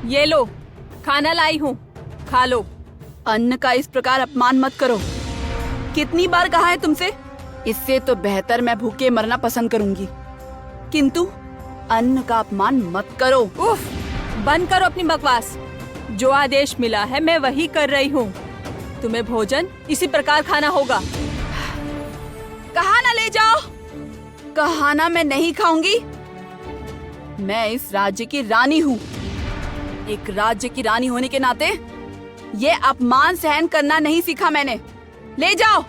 ये लो, खाना लाई हूँ, खा लो। अन्न का इस प्रकार अपमान मत करो। कितनी बार कहा है तुमसे? इससे तो बेहतर मैं भूखे मरना पसंद करूंगी, किंतु अन्न का अपमान मत करो। उफ, बंद करो अपनी बकवास। जो आदेश मिला है मैं वही कर रही हूँ। तुम्हें भोजन इसी प्रकार खाना होगा। कहा ना ले जाओ। कहा ना मैं नहीं खाऊंगी। मैं इस राज्य की रानी हूँ। एक राज्य की रानी होने के नाते ये अपमान सहन करना नहीं सीखा मैंने। ले जाओ।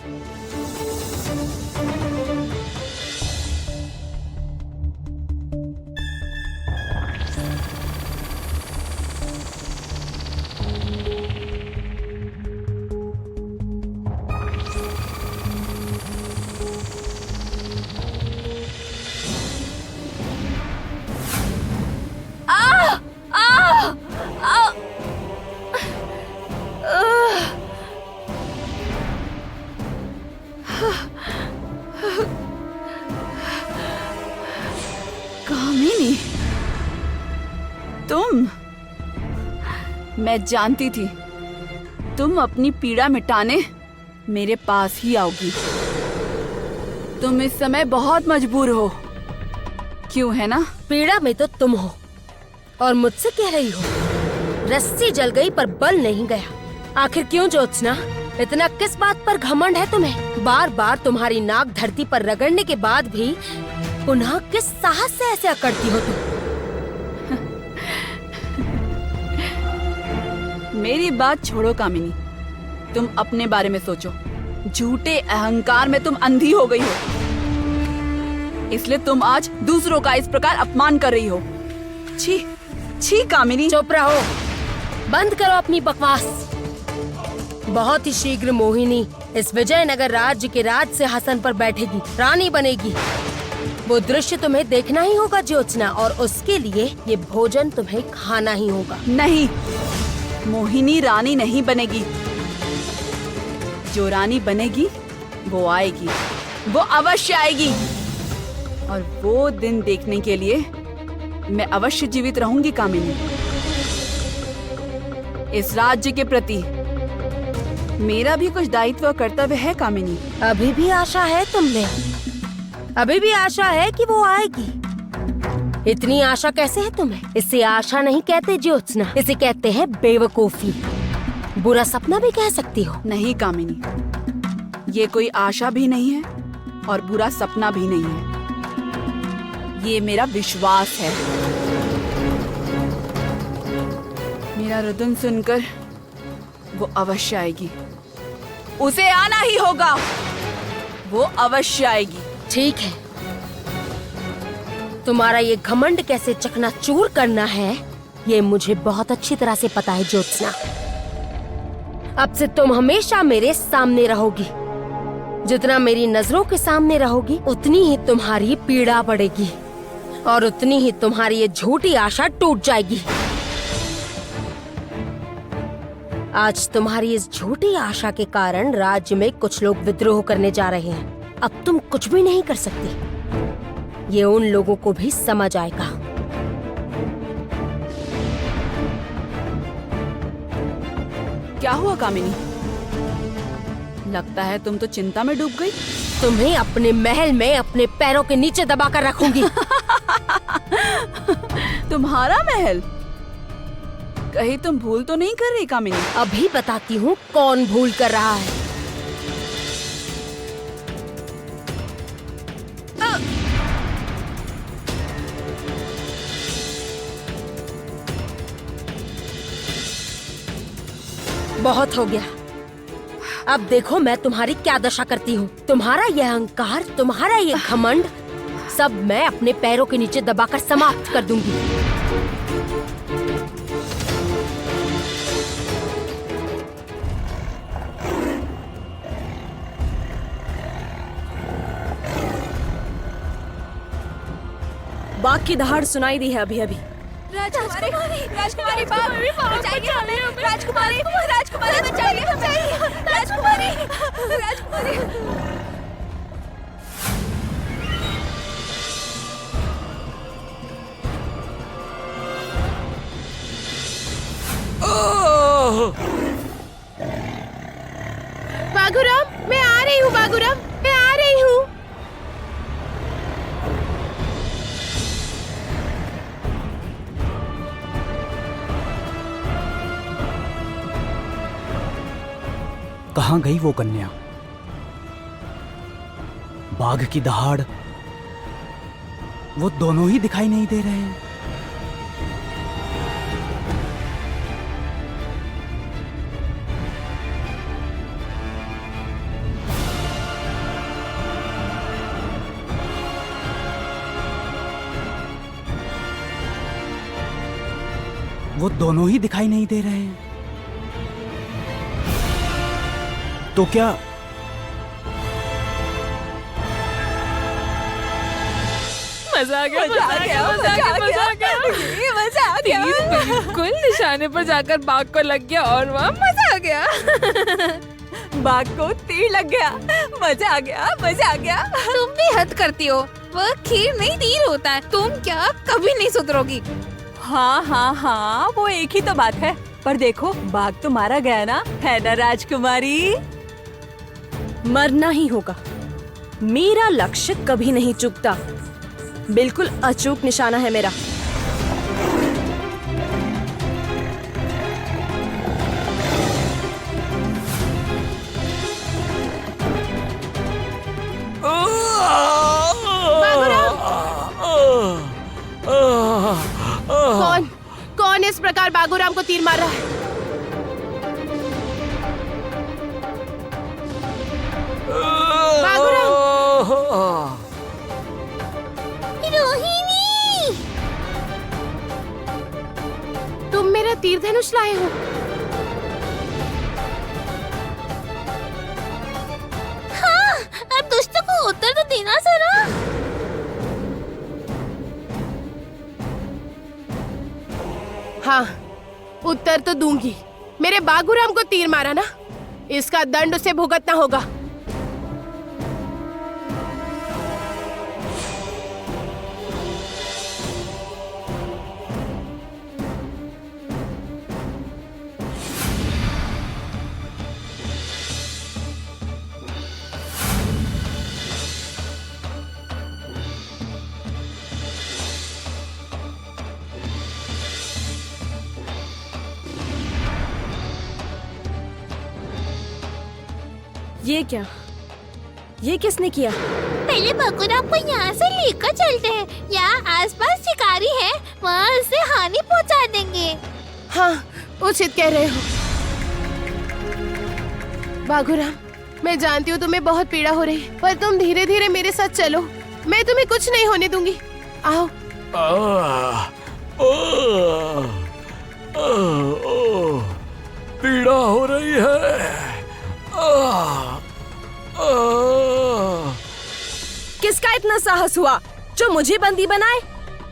कामिनी, तुम? मैं जानती थी तुम अपनी पीड़ा मिटाने मेरे पास ही आओगी। तुम इस समय बहुत मजबूर हो, क्यों है ना? पीड़ा में तो तुम हो और मुझसे कह रही हो रस्सी जल गई पर बल नहीं गया। आखिर क्यों ज्योत्सना, इतना किस बात पर घमंड है तुम्हें? बार बार तुम्हारी नाक धरती पर रगड़ने के बाद भी पुनः किस साहस से ऐसे अकड़ती हो तुम? मेरी बात छोड़ो कामिनी, तुम अपने बारे में सोचो। झूठे अहंकार में तुम अंधी हो गई हो, इसलिए तुम आज दूसरों का इस प्रकार अपमान कर रही हो। छी छी कामिनी। चुप रहो, बंद करो अपनी बकवास। बहुत ही शीघ्र मोहिनी इस विजयनगर राज्य के राज सिंहासन पर बैठेगी, रानी बनेगी। वो दृश्य तुम्हें देखना ही होगा ज्योत्सना, और उसके लिए ये भोजन तुम्हें खाना ही होगा। नहीं, मोहिनी रानी नहीं बनेगी। जो रानी बनेगी वो आएगी, वो अवश्य आएगी, और वो दिन देखने के लिए मैं अवश्य जीवित रहूंगी कामिनी। इस राज्य के प्रति मेरा भी कुछ दायित्व और कर्तव्य है कामिनी। अभी भी आशा है तुमने? अभी भी आशा है कि वो आएगी? इतनी आशा कैसे है तुम्हें? इसे आशा नहीं कहते ज्योत्सना, इसे कहते हैं बेवकूफी। बुरा सपना भी कह सकती हो। नहीं कामिनी, ये कोई आशा भी नहीं है और बुरा सपना भी नहीं है। ये मेरा विश्वास है। मेरा रुदन सुनकर वो अवश्य आएगी। उसे आना ही होगा, वो अवश्य आएगी। ठीक है, तुम्हारा ये घमंड कैसे चकनाचूर करना है ये मुझे बहुत अच्छी तरह से पता है ज्योत्सना। अब से तुम हमेशा मेरे सामने रहोगी। जितना मेरी नजरों के सामने रहोगी उतनी ही तुम्हारी पीड़ा बढ़ेगी और उतनी ही तुम्हारी ये झूठी आशा टूट जाएगी। आज तुम्हारी इस झूठी आशा के कारण राज्य में कुछ लोग विद्रोह करने जा रहे हैं। अब तुम कुछ भी नहीं कर सकती, ये उन लोगों को भी समझ आएगा। क्या हुआ कामिनी? लगता है तुम तो चिंता में डूब गई। तुम्हें अपने महल में अपने पैरों के नीचे दबाकर रखूंगी। तुम्हारा महल? कहीं तुम भूल तो नहीं कर रही कामिनी? अभी बताती हूँ कौन भूल कर रहा है। बहुत हो गया, अब देखो मैं तुम्हारी क्या दशा करती हूँ। तुम्हारा यह अहंकार, तुम्हारा ये घमंड, सब मैं अपने पैरों के नीचे दबाकर समाप्त कर दूंगी। बाघ की दहाड़ सुनाई दी है अभी अभी। राजकुमारी, राजकुमारी, बचाइए हमें! राजकुमारी, राजकुमारी, बचाइए हमें! राजकुमारी, राजकुमारी। कहाँ गई वो कन्या? बाघ की दहाड़, वो दोनों ही दिखाई नहीं दे रहे हैं। वो दोनों ही दिखाई नहीं दे रहे हैं। तो क्या मजा आ गया, मजा आ गया, मजा आ गया, मजा आ गया, मजा आ गया। तीर बिल्कुल निशाने पर जाकर बाघ को लग गया और वहाँ मजा आ गया। बाघ को तीर लग गया। मजा आ गया, मजा आ गया। तुम भी हद करती हो। वह खीर नहीं तीर होता है। तुम क्या कभी नहीं सुधरोगी। हाँ हाँ हाँ, वो एक ही तो बात है। पर देखो, बाघ तो मारा गया ना, है ना राजकुमारी? मरना ही होगा। मेरा लक्ष्य कभी नहीं चूकता। बिल्कुल अचूक निशाना है मेरा। कौन कौन इस प्रकार बागूराम को तीर मार रहा है? बागूराम! रोहिणी! तुम मेरा तीर धनुष लाए हो? हाँ, अब दुष्ट को उत्तर तो देना जरा। हाँ, उत्तर तो दूंगी। मेरे बागूराम को तीर मारा ना, इसका दंड उसे भुगतना होगा। ये क्या? ये किसने किया? पहले बागूराम को यहाँ से लेकर चलते हैं। यहाँ आसपास शिकारी है, वहाँ उसे हानि पहुँचा देंगे। हाँ, उचित कह रहे हो। बागूराम, मैं जानती हूँ तुम्हें बहुत पीड़ा हो रही है, पर तुम धीरे धीरे मेरे साथ चलो। मैं तुम्हें कुछ नहीं होने दूंगी। आओ। पीड़ा हो रही है। किसका इतना साहस हुआ जो मुझे बंदी बनाए?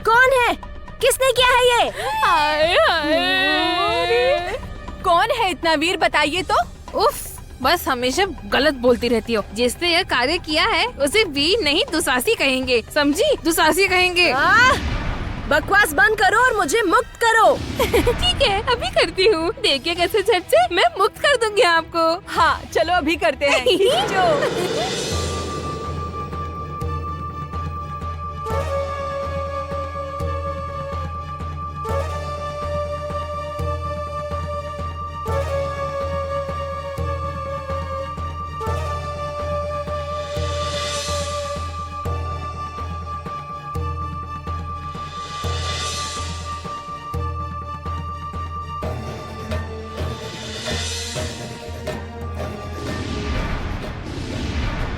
कौन है? किसने किया है ये? हाय हाय। कौन है इतना वीर, बताइए तो। उफ, बस हमेशा गलत बोलती रहती हो। जिसने यह कार्य किया है उसे वीर नहीं दुसासी कहेंगे, समझी? दुसासी कहेंगे। बकवास बंद करो और मुझे मुक्त करो। ठीक है, अभी करती हूँ। देखिए कैसे झट से मैं मुक्त कर दूंगी आपको। हाँ चलो अभी करते हैं। खींचो।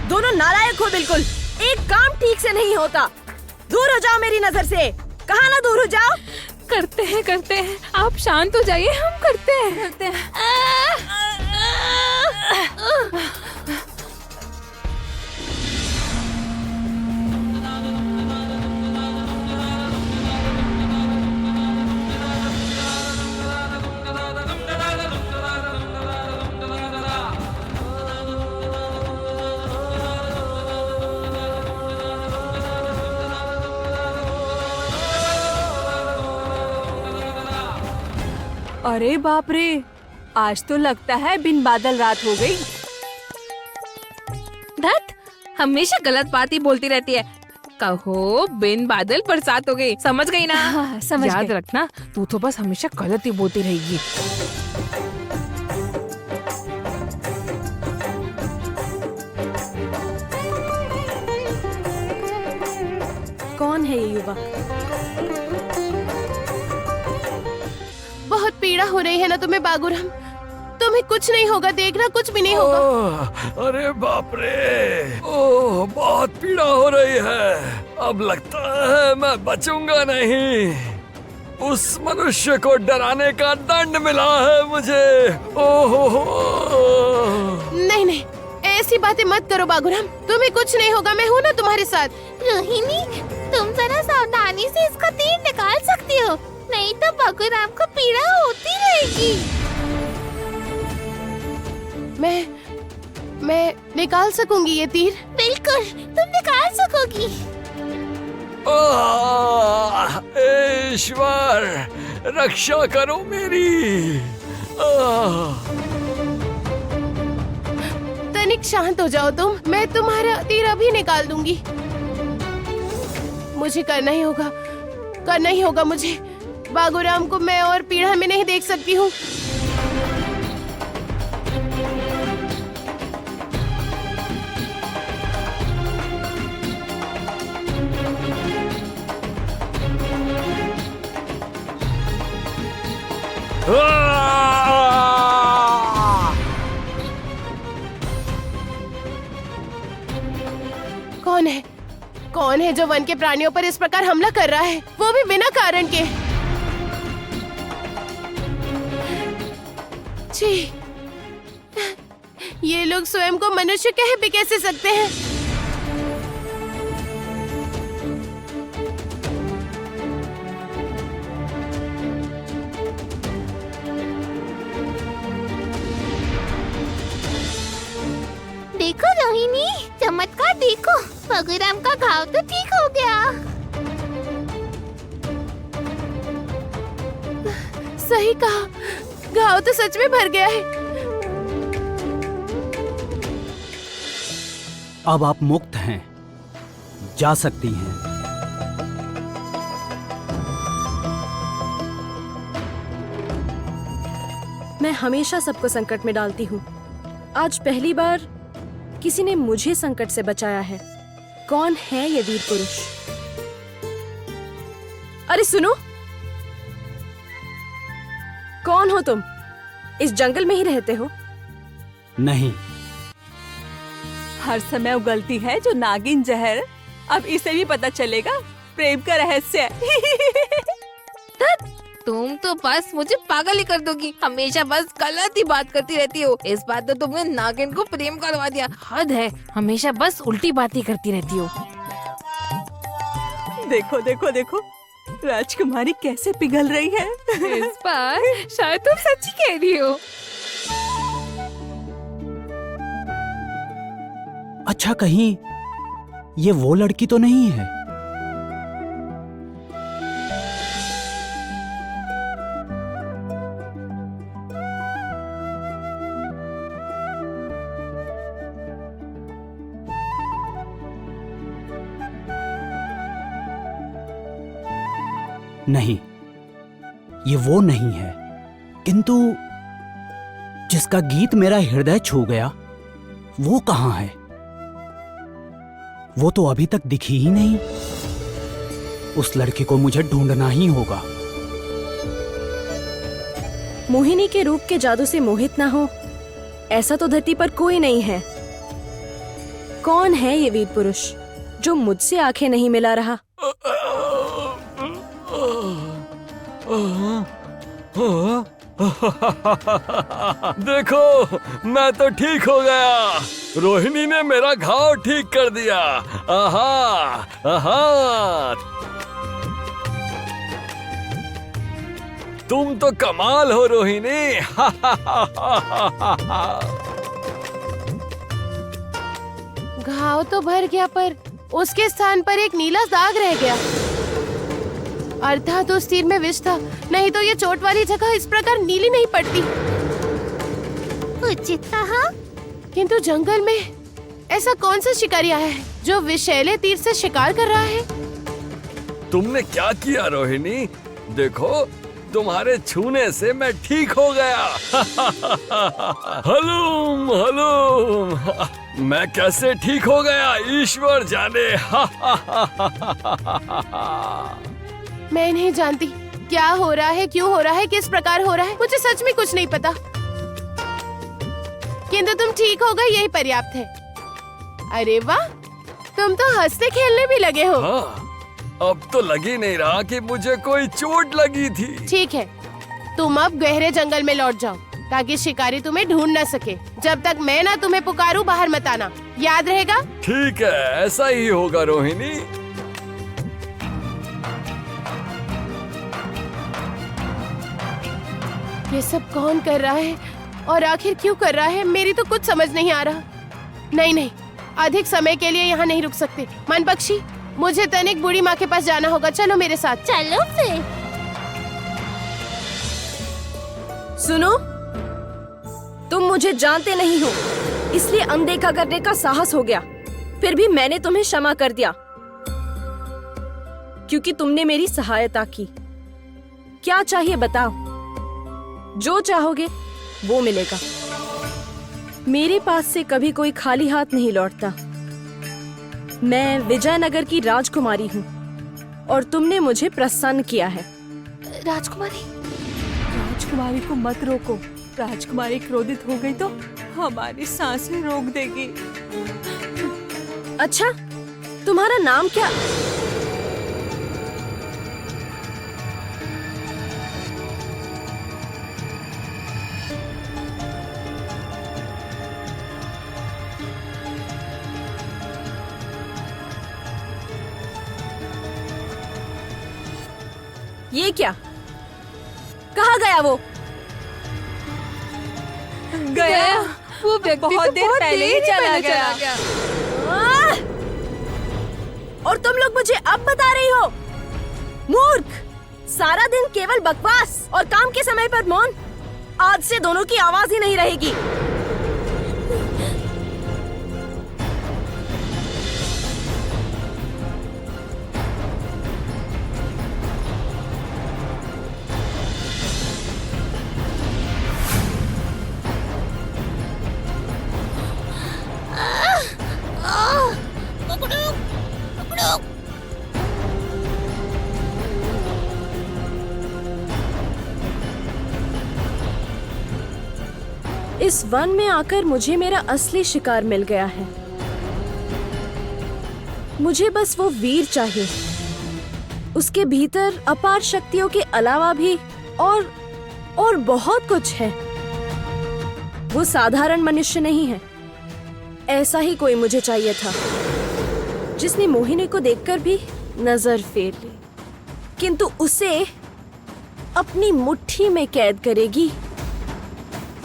दोनों नालायक हो बिल्कुल। एक काम ठीक से नहीं होता। दूर हो जाओ मेरी नजर से। कहाँ ना दूर हो जाओ। करते हैं। आप शांत हो जाइए, हम करते हैं। अरे बाप रे, आज तो लगता है बिन बादल रात हो गई। धत, हमेशा गलत बात ही बोलती रहती है। कहो बिन बादल बरसात हो गई, समझ गई ना? हाँ, समझ याद गई। रखना, तू तो बस हमेशा गलत ही बोलती रहेगी। कौन है ये युवक? बहुत पीड़ा हो रही है ना तुम्हें बागुराम? तुम्हें कुछ नहीं होगा, देखना कुछ भी नहीं होगा। अरे बाप रे, ओह बहुत पीड़ा हो रही है। अब लगता है मैं बचूंगा नहीं। उस मनुष्य को डराने का दंड मिला है मुझे। ओह नहीं नहीं, ऐसी बातें मत करो बागुराम, तुम्हें कुछ नहीं होगा, मैं हूँ ना तुम्हारे साथ। रोहिणी, तुम जरा सावधानी से इसका तीर निकाल सकती हो, नहीं तो बागुराम को पीड़ा होती रहेगी। मैं निकाल सकूंगी ये तीर? बिल्कुल, तुम निकाल सकोगी। ईश्वर, रक्षा करो मेरी। तनिक शांत हो जाओ तुम, मैं तुम्हारा तीर अभी निकाल दूंगी। मुझे करना ही होगा मुझे। बागुराम को मैं और पीड़ा में नहीं देख सकती हूँ। कौन है जो वन के प्राणियों पर इस प्रकार हमला कर रहा है, वो भी बिना कारण के? छी, ये लोग स्वयं को मनुष्य कह भी कैसे सकते हैं? देखो रोहिणी, चमत्कार देखो, बागुराम का घाव तो ठीक हो गया। सही कहा, घाव तो सच में भर गया है। अब आप मुक्त हैं, जा सकती हैं। मैं हमेशा सबको संकट में डालती हूँ। आज पहली बार किसी ने मुझे संकट से बचाया है। कौन है ये वीर पुरुष? अरे सुनो, कौन हो तुम? इस जंगल में ही रहते हो? नहीं, हर समय उगलती है जो नागिन जहर, अब इसे भी पता चलेगा प्रेम का रहस्य। तुम तो बस मुझे पागल ही कर दोगी, हमेशा बस गलत ही बात करती रहती हो। इस बात तो तुमने नागिन को प्रेम करवा दिया, हद है, हमेशा बस उल्टी बातें करती रहती हो। देखो देखो देखो, राजकुमारी कैसे पिघल रही है। इस बार शायद तुम सच्ची कह रही हो। अच्छा कहीं ये वो लड़की तो नहीं है? नहीं, ये वो नहीं है, किंतु जिसका गीत मेरा हृदय छू गया वो कहाँ है? वो तो अभी तक दिखी ही नहीं। उस लड़की को मुझे ढूंढना ही होगा। मोहिनी के रूप के जादू से मोहित ना हो, ऐसा तो धरती पर कोई नहीं है। कौन है ये वीर पुरुष जो मुझसे आंखें नहीं मिला रहा? देखो, मैं तो ठीक हो गया। रोहिणी ने मेरा घाव ठीक कर दिया। आहा, आहा। तुम तो कमाल हो रोहिणी। घाव तो भर गया, पर उसके स्थान पर एक नीला दाग रह गया। अर्थात उस तीर में विष था, नहीं तो ये चोट वाली जगह इस प्रकार नीली नहीं पड़ती। उचित कहा। किंतु जंगल में ऐसा कौन सा शिकारी आया है जो विषैले तीर से शिकार कर रहा है? तुमने क्या किया रोहिणी? देखो, तुम्हारे छूने से मैं ठीक हो गया। हलूम हलूम, मैं कैसे ठीक हो गया ईश्वर जाने। मैं नहीं जानती क्या हो रहा है, क्यों हो रहा है, किस प्रकार हो रहा है, मुझे सच में कुछ नहीं पता। किंतु तुम ठीक हो गए, यही पर्याप्त है। अरे वाह, तुम तो हंसने खेलने भी लगे हो। हाँ, अब तो लग ही नहीं रहा कि मुझे कोई चोट लगी थी। ठीक है, तुम अब गहरे जंगल में लौट जाओ ताकि शिकारी तुम्हें ढूंढ न सके। जब तक मैं ना तुम्हें पुकारूं, बाहर मत आना, याद रहेगा? ठीक है, ऐसा ही होगा रोहिणी। ये सब कौन कर रहा है और आखिर क्यों कर रहा है, मेरी तो कुछ समझ नहीं आ रहा। नहीं नहीं, अधिक समय के लिए यहाँ नहीं रुक सकते। मन पक्षी, मुझे तनिक बूढ़ी माँ के पास जाना होगा, चलो मेरे साथ। चलो फिर। सुनो, तुम मुझे जानते नहीं हो, इसलिए अनदेखा करने का साहस हो गया। फिर भी मैंने तुम्हें क्षमा कर दिया क्योंकि तुमने मेरी सहायता की। क्या चाहिए बताओ, जो चाहोगे वो मिलेगा। मेरे पास से कभी कोई खाली हाथ नहीं लौटता। मैं विजयनगर की राजकुमारी हूँ और तुमने मुझे प्रसन्न किया है। राजकुमारी, राजकुमारी को मत रोको। राजकुमारी क्रोधित हो गई तो हमारी सांसें रोक देगी। अच्छा, तुम्हारा नाम क्या? ये क्या? कहाँ गया वो? गया, वो व्यक्ति बहुत तो देर पहले ही चला गया। आह! और तुम लोग मुझे अब बता रही हो? मूर्ख! सारा दिन केवल बकवास और काम के समय पर मौन। आज से दोनों की आवाज ही नहीं रहेगी। पकड़ो, पकड़ो। इस वन में आकर मुझे मेरा असली शिकार मिल गया है। मुझे बस वो वीर चाहिए। उसके भीतर अपार शक्तियों के अलावा भी और बहुत कुछ है। वो साधारण मनुष्य नहीं है। ऐसा ही कोई मुझे चाहिए था जिसने मोहिनी को देखकर भी नजर फेर ली, किंतु उसे अपनी मुट्ठी में कैद करेगी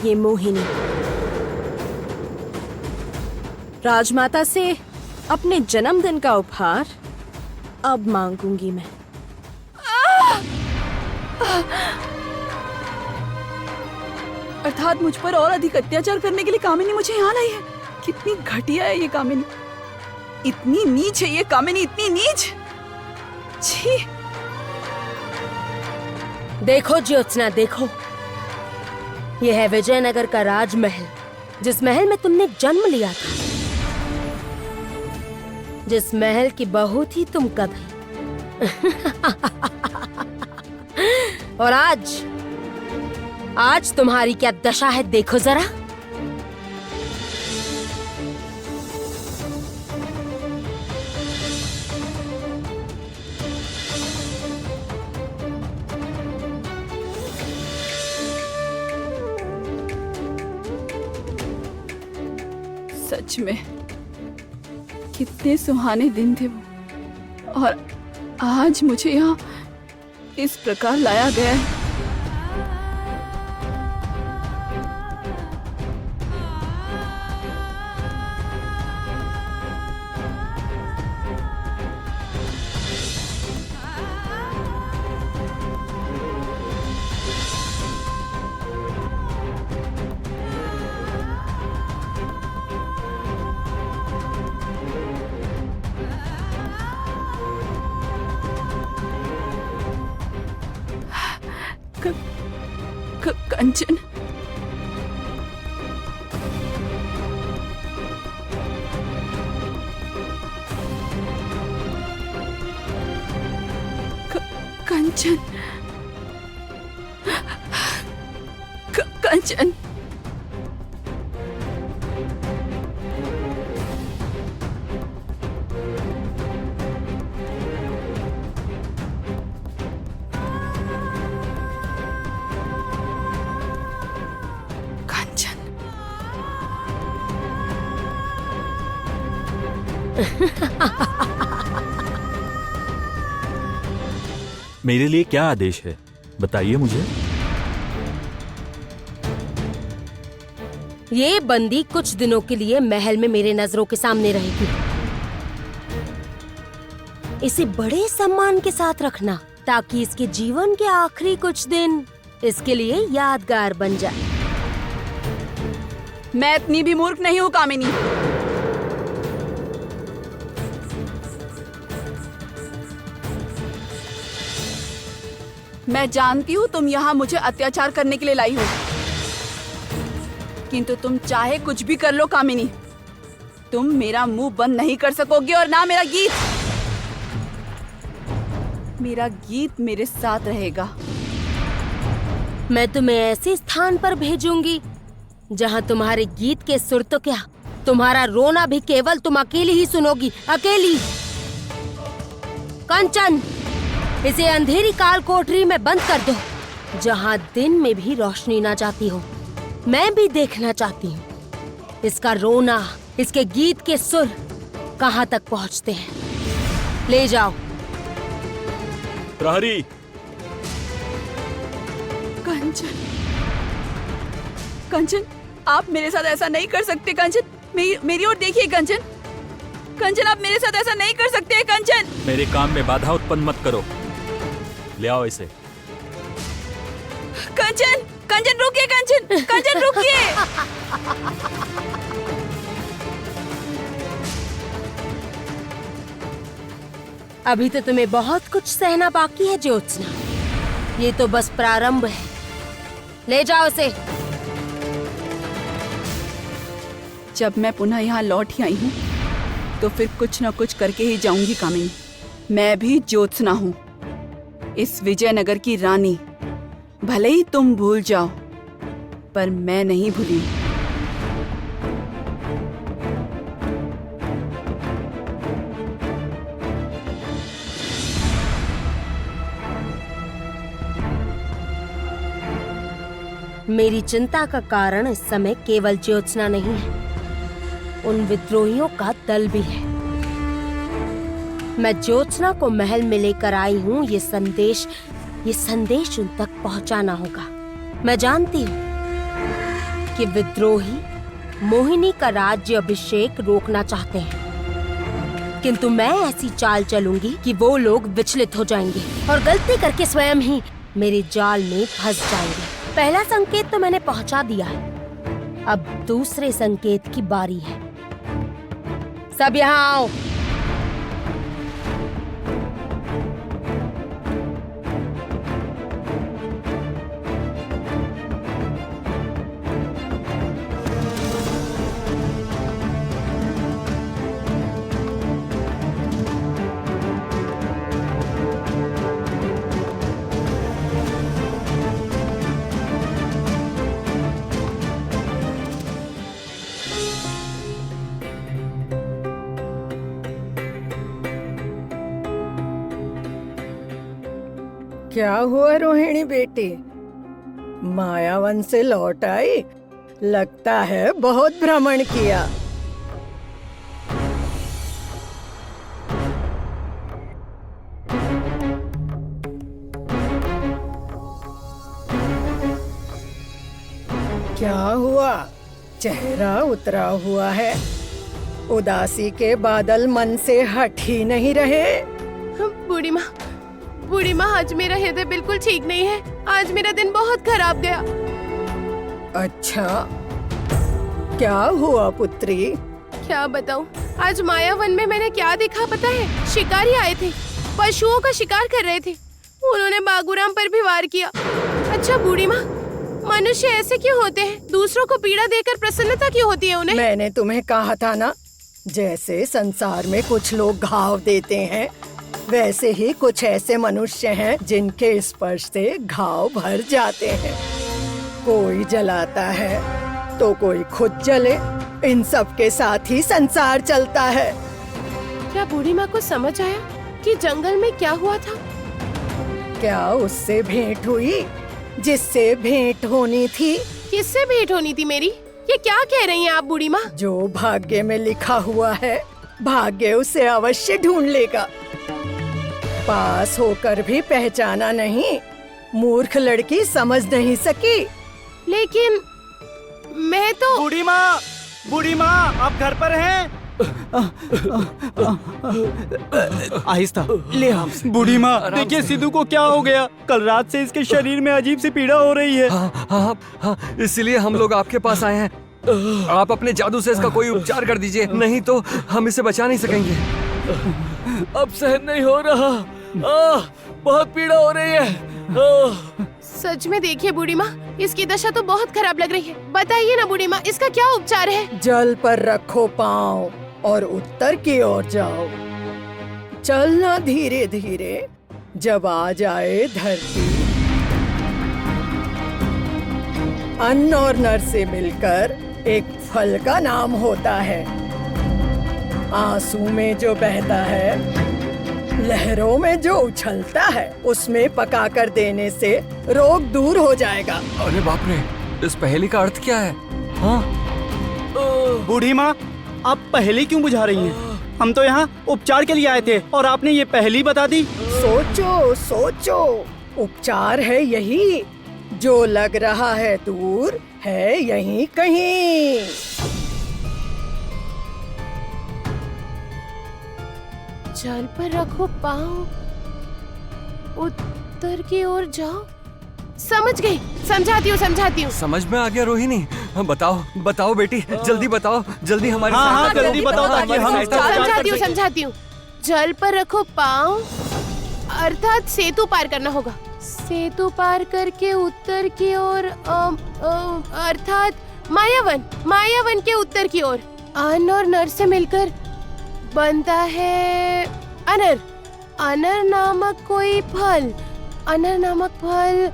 ये मोहिनी। राजमाता से अपने जन्मदिन का उपहार अब मांगूंगी मैं। अर्थात मुझ पर और अधिक अत्याचार करने के लिए कामिनी मुझे यहाँ लाई है। कितनी घटिया है ये कामिनी, इतनी नीच है ये कामिनी, इतनी नीच। छी। देखो ज्योत्सना, देखो, यह है विजयनगर का राजमहल, जिस महल में तुमने जन्म लिया था, जिस महल की बहू थी तुम कभी। और आज तुम्हारी क्या दशा है, देखो जरा। सच में कितने सुहाने दिन थे वो, और आज मुझे यहाँ इस प्रकार लाया गया है। कंचन, कंचन, कंचन, कंचन। मेरे लिए क्या आदेश है, बताइए मुझे। ये बंदी कुछ दिनों के लिए महल में मेरे नजरों के सामने रहेगी। इसे बड़े सम्मान के साथ रखना ताकि इसके जीवन के आखिरी कुछ दिन इसके लिए यादगार बन जाए। मैं इतनी भी मूर्ख नहीं हूँ कामिनी। मैं जानती हूँ तुम यहाँ मुझे अत्याचार करने के लिए लाई हो, किंतु तुम चाहे कुछ भी कर लो कामिनी, तुम मेरा मुंह बंद नहीं कर सकोगे और ना मेरा गीत। मेरा गीत मेरे साथ रहेगा। मैं तुम्हें ऐसे स्थान पर भेजूंगी जहाँ तुम्हारे गीत के सुर तो क्या, तुम्हारा रोना भी केवल तुम अकेली ही सुनोगी, अकेली। कंचन, इसे अंधेरी काल कोठरी में बंद कर दो, जहाँ दिन में भी रोशनी ना जाती हो। मैं भी देखना चाहती हूँ इसका रोना, इसके गीत के सुर कहाँ तक पहुँचते हैं। ले जाओ। प्रहरी। कंचन, कंचन, आप मेरे साथ ऐसा नहीं कर सकते। कंचन, मेरी ओर देखिए। कंचन, कंचन, आप मेरे साथ ऐसा नहीं कर सकते। कंचन, मेरे काम में बाधा उत्पन्न मत करो, ले आओ इसे। कंचन, कंचन रुकिए। कंचन, कंचन रुकिए। अभी तो तुम्हें बहुत कुछ सहना बाकी है ज्योत्सना, ये तो बस प्रारंभ है। ले जाओ उसे। जब मैं पुनः यहाँ लौट ही आई हूँ तो फिर कुछ न कुछ करके ही जाऊंगी कामिनी। मैं भी ज्योत्सना हूँ, इस विजयनगर की रानी। भले ही तुम भूल जाओ, पर मैं नहीं भूली। मेरी चिंता का कारण इस समय केवल ज्योत्सना नहीं है, उन विद्रोहियों का दल भी है। मैं ज्योत्सना को महल में लेकर आई हूँ, ये संदेश उन तक पहुँचाना होगा। मैं जानती हूँ कि विद्रोही मोहिनी का राज्य अभिषेक रोकना चाहते हैं, किंतु मैं ऐसी चाल चलूंगी कि वो लोग विचलित हो जाएंगे और गलती करके स्वयं ही मेरे जाल में फंस जाएंगे। पहला संकेत तो मैंने पहुंचा दिया है, अब दूसरे संकेत की बारी है। सब यहाँ आओ। क्या हुआ रोहिणी बेटी, मायावन से लौट आई? लगता है बहुत भ्रमण किया। क्या हुआ, चेहरा उतरा हुआ है, उदासी के बादल मन से हट ही नहीं रहे। बूढ़ी माँ, आज मेरा हृदय बिल्कुल ठीक नहीं है। आज मेरा दिन बहुत खराब गया। अच्छा, क्या हुआ पुत्री? क्या बताऊं, आज मायावन में मैंने क्या देखा पता है? शिकारी आए थे, पशुओं का शिकार कर रहे थे। उन्होंने बागुराम पर भी वार किया। अच्छा बूढ़ी माँ, मनुष्य ऐसे क्यों होते हैं? दूसरों को पीड़ा देकर प्रसन्नता क्यों होती है उन्हें? मैंने तुम्हें कहा था ना, जैसे संसार में कुछ लोग घाव देते हैं, वैसे ही कुछ ऐसे मनुष्य हैं जिनके स्पर्श से घाव भर जाते हैं। कोई जलाता है तो कोई खुद जले। इन सब के साथ ही संसार चलता है। क्या बूढ़ी माँ को समझ आया कि जंगल में क्या हुआ था? क्या उससे भेंट हुई जिससे भेंट होनी थी? किससे भेंट होनी थी मेरी? ये क्या कह रही हैं आप बूढ़ी माँ? जो भाग्य में लिखा हुआ है, भाग्य उसे अवश्य ढूंढ लेगा। पास होकर भी पहचाना नहीं, मूर्ख लड़की समझ नहीं सकी। लेकिन मैं तो बूढ़ी माँ आप घर पर हैं? आहिस्ता ले हम। बूढ़ी माँ देखिए सिद्धू को क्या हो गया। कल रात से इसके शरीर में अजीब सी पीड़ा हो रही है। हाँ, इसलिए हम लोग आपके पास आए हैं। आप अपने जादू से इसका कोई उपचार कर दीजिए, नहीं तो हम इसे बचा नहीं सकेंगे। अब सहन नहीं हो रहा, बहुत पीड़ा हो रही है। सच में देखिए बूढ़ी माँ, इसकी दशा तो बहुत खराब लग रही है। बताइए ना बूढ़ी माँ, इसका क्या उपचार है? जल पर रखो पाँव और उत्तर की ओर जाओ। चलना धीरे धीरे, जब आ जाए धरती। अन्न और नर से मिलकर एक फल का नाम होता है। आंसू में जो बहता है, लहरों में जो उछलता है, उसमें पकाकर देने से रोग दूर हो जाएगा। अरे बाप रे, इस पहेली का अर्थ क्या है? हाँ? बूढ़ी माँ आप पहेली क्यों बुझा रही हैं? हम तो यहाँ उपचार के लिए आए थे और आपने ये पहेली बता दी। सोचो सोचो, उपचार है यही। जो लग रहा है दूर, है यहीं कहीं। जल पर रखो पाँव, उत्तर की ओर जाओ। समझ गई, समझाती हूँ। समझ में आ गया रोहिणी। बताओ बेटी, जल्दी बताओ, जल्दी हमारी हाँ, जल्दी बताओ ताकि हम समझाती हूँ। जल पर रखो पाँव, अर्थात सेतु पार करना होगा। सेतु पार करके उत्तर की ओर, अर्थात मायावन के उत्तर की ओर। अन्न और नर से मिलकर बनता है अनर नामक कोई फल। अनर नामक फल,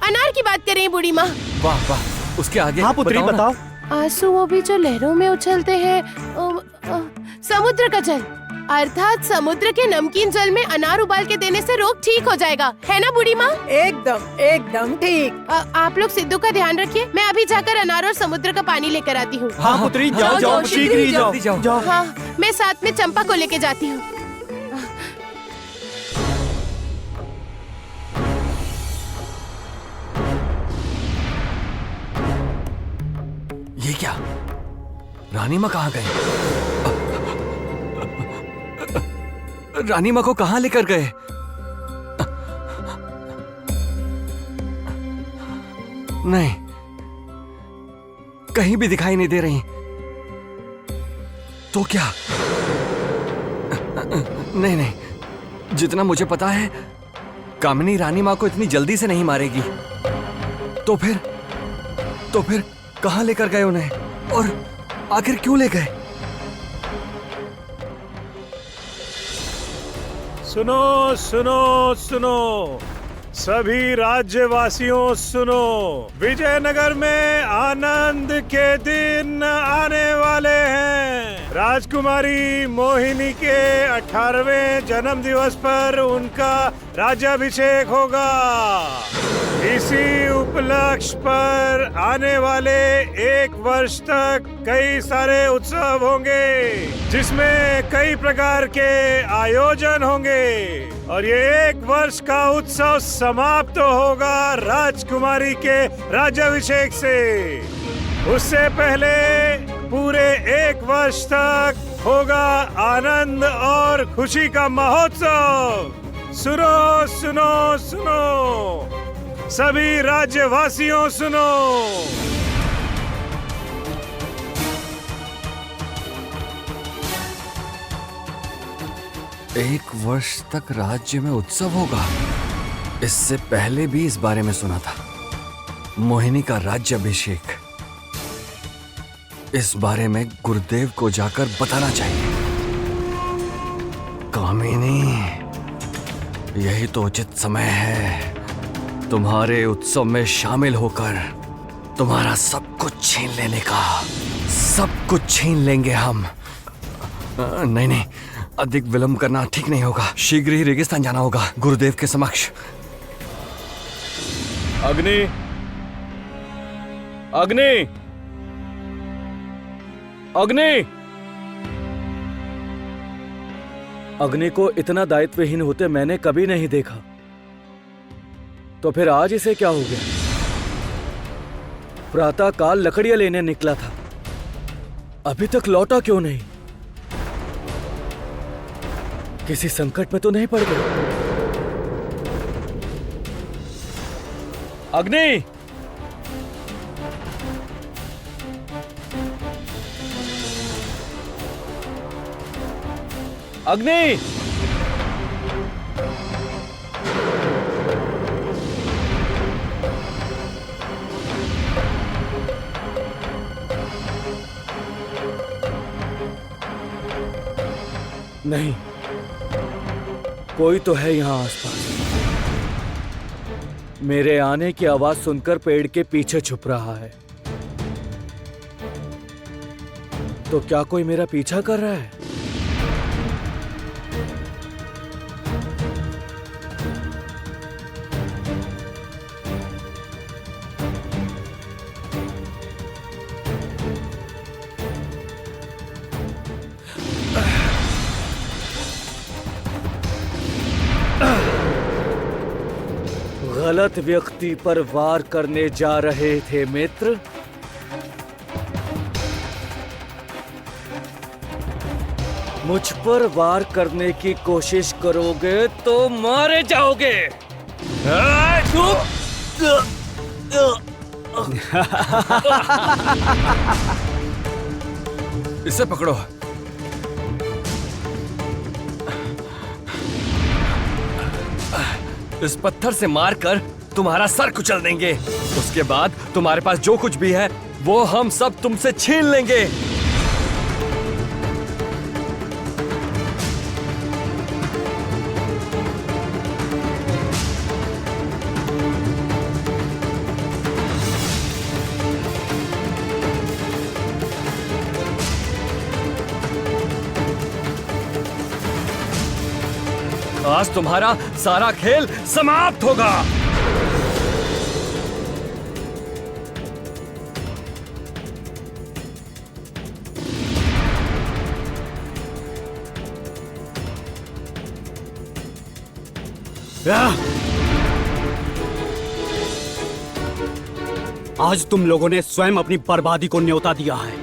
अनार की बात कर रही है बूढ़ी माँ। वाह, उसके आगे हाँ पुत्री बताओ। आंसू वो भी जो लहरों में उछलते हैं, समुद्र का जल, अर्थात समुद्र के नमकीन जल में अनार उबाल के देने से रोग ठीक हो जाएगा, है ना बूढ़ी माँ? एकदम ठीक। आप लोग सिद्धू का ध्यान रखिए, मैं अभी जाकर अनार और समुद्र का पानी लेकर आती हूँ। हाँ पुत्री जाओ, शीघ्र ही जाओ। हाँ, मैं साथ में चंपा को लेके जाती हूँ। ये क्या? रानी माँ कहाँ गए? रानी माँ को कहाँ लेकर गए? नहीं, कहीं भी दिखाई नहीं दे रही। तो क्या? नहीं, जितना मुझे पता है, कामिनी रानी माँ को इतनी जल्दी से नहीं मारेगी। तो फिर कहाँ लेकर गए उन्हें, और आखिर क्यों ले गए? सुनो, सभी राज्यवासियों सुनो। विजयनगर में आनंद के दिन आने वाले हैं। राजकुमारी मोहिनी के 18वें जन्म दिवस पर उनका राज्याभिषेक होगा। इसी उपलक्ष्य पर आने वाले 1 वर्ष तक कई सारे उत्सव होंगे, जिसमें कई प्रकार के आयोजन होंगे, और ये 1 वर्ष का उत्सव समाप्त होगा राजकुमारी के राज्याभिषेक से। उससे पहले पूरे 1 वर्ष तक होगा आनंद और खुशी का महोत्सव। सुनो, सभी राज्यवासियों सुनो। 1 वर्ष तक राज्य में उत्सव होगा। इससे पहले भी इस बारे में सुना था। मोहिनी का राज्याभिषेक। इस बारे में गुरुदेव को जाकर बताना चाहिए। कामिनी, यही तो उचित समय है तुम्हारे उत्सव में शामिल होकर तुम्हारा सब कुछ छीन लेने का। सब कुछ छीन लेंगे हम। नहीं, अधिक विलंब करना ठीक नहीं होगा। शीघ्र ही रेगिस्तान जाना होगा गुरुदेव के समक्ष। अग्नि, अग्नि, अग्नि! अग्नि को इतना दायित्वहीन होते मैंने कभी नहीं देखा। तो फिर आज इसे क्या हो गया? प्रातः काल लकड़ियां लेने निकला था, अभी तक लौटा क्यों नहीं? किसी संकट में तो नहीं पड़ गया? अग्नि! अग्नि! नहीं, कोई तो है यहाँ आसपास। मेरे आने की आवाज सुनकर पेड़ के पीछे छुप रहा है। तो क्या कोई मेरा पीछा कर रहा है? गलत व्यक्ति पर वार करने जा रहे थे मित्र। मुझ पर वार करने की कोशिश करोगे तो मारे जाओगे। इसे पकड़ो। इस पत्थर से मारकर तुम्हारा सर कुचल देंगे। उसके बाद तुम्हारे पास जो कुछ भी है वो हम सब तुमसे छीन लेंगे। आज तुम्हारा सारा खेल समाप्त होगा। आज तुम लोगों ने स्वयं अपनी बर्बादी को न्योता दिया है।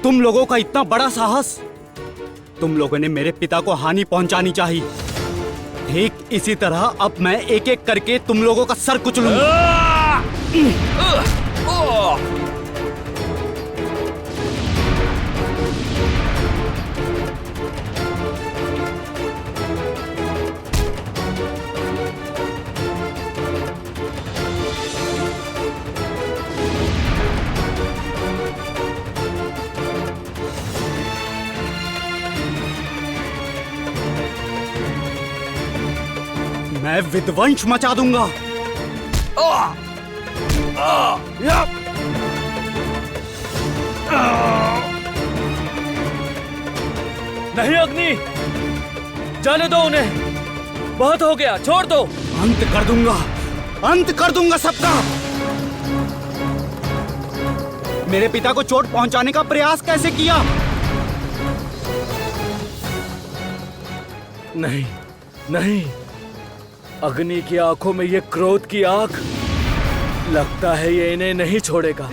तुम लोगों का इतना बड़ा साहस। तुम लोगों ने मेरे पिता को हानि पहुंचानी चाहिए। ठीक इसी तरह अब मैं एक एक करके तुम लोगों का सर कुचलूंगा। मैं विध्वंस मचा दूंगा। नहीं अग्नि, जाने दो उन्हें। बहुत हो गया, छोड़ दो। अंत कर दूंगा, अंत कर दूंगा सबका। मेरे पिता को चोट पहुंचाने का प्रयास कैसे किया? नहीं, नहीं, अग्नि की आंखों में ये क्रोध की आग, लगता है ये इन्हें नहीं छोड़ेगा।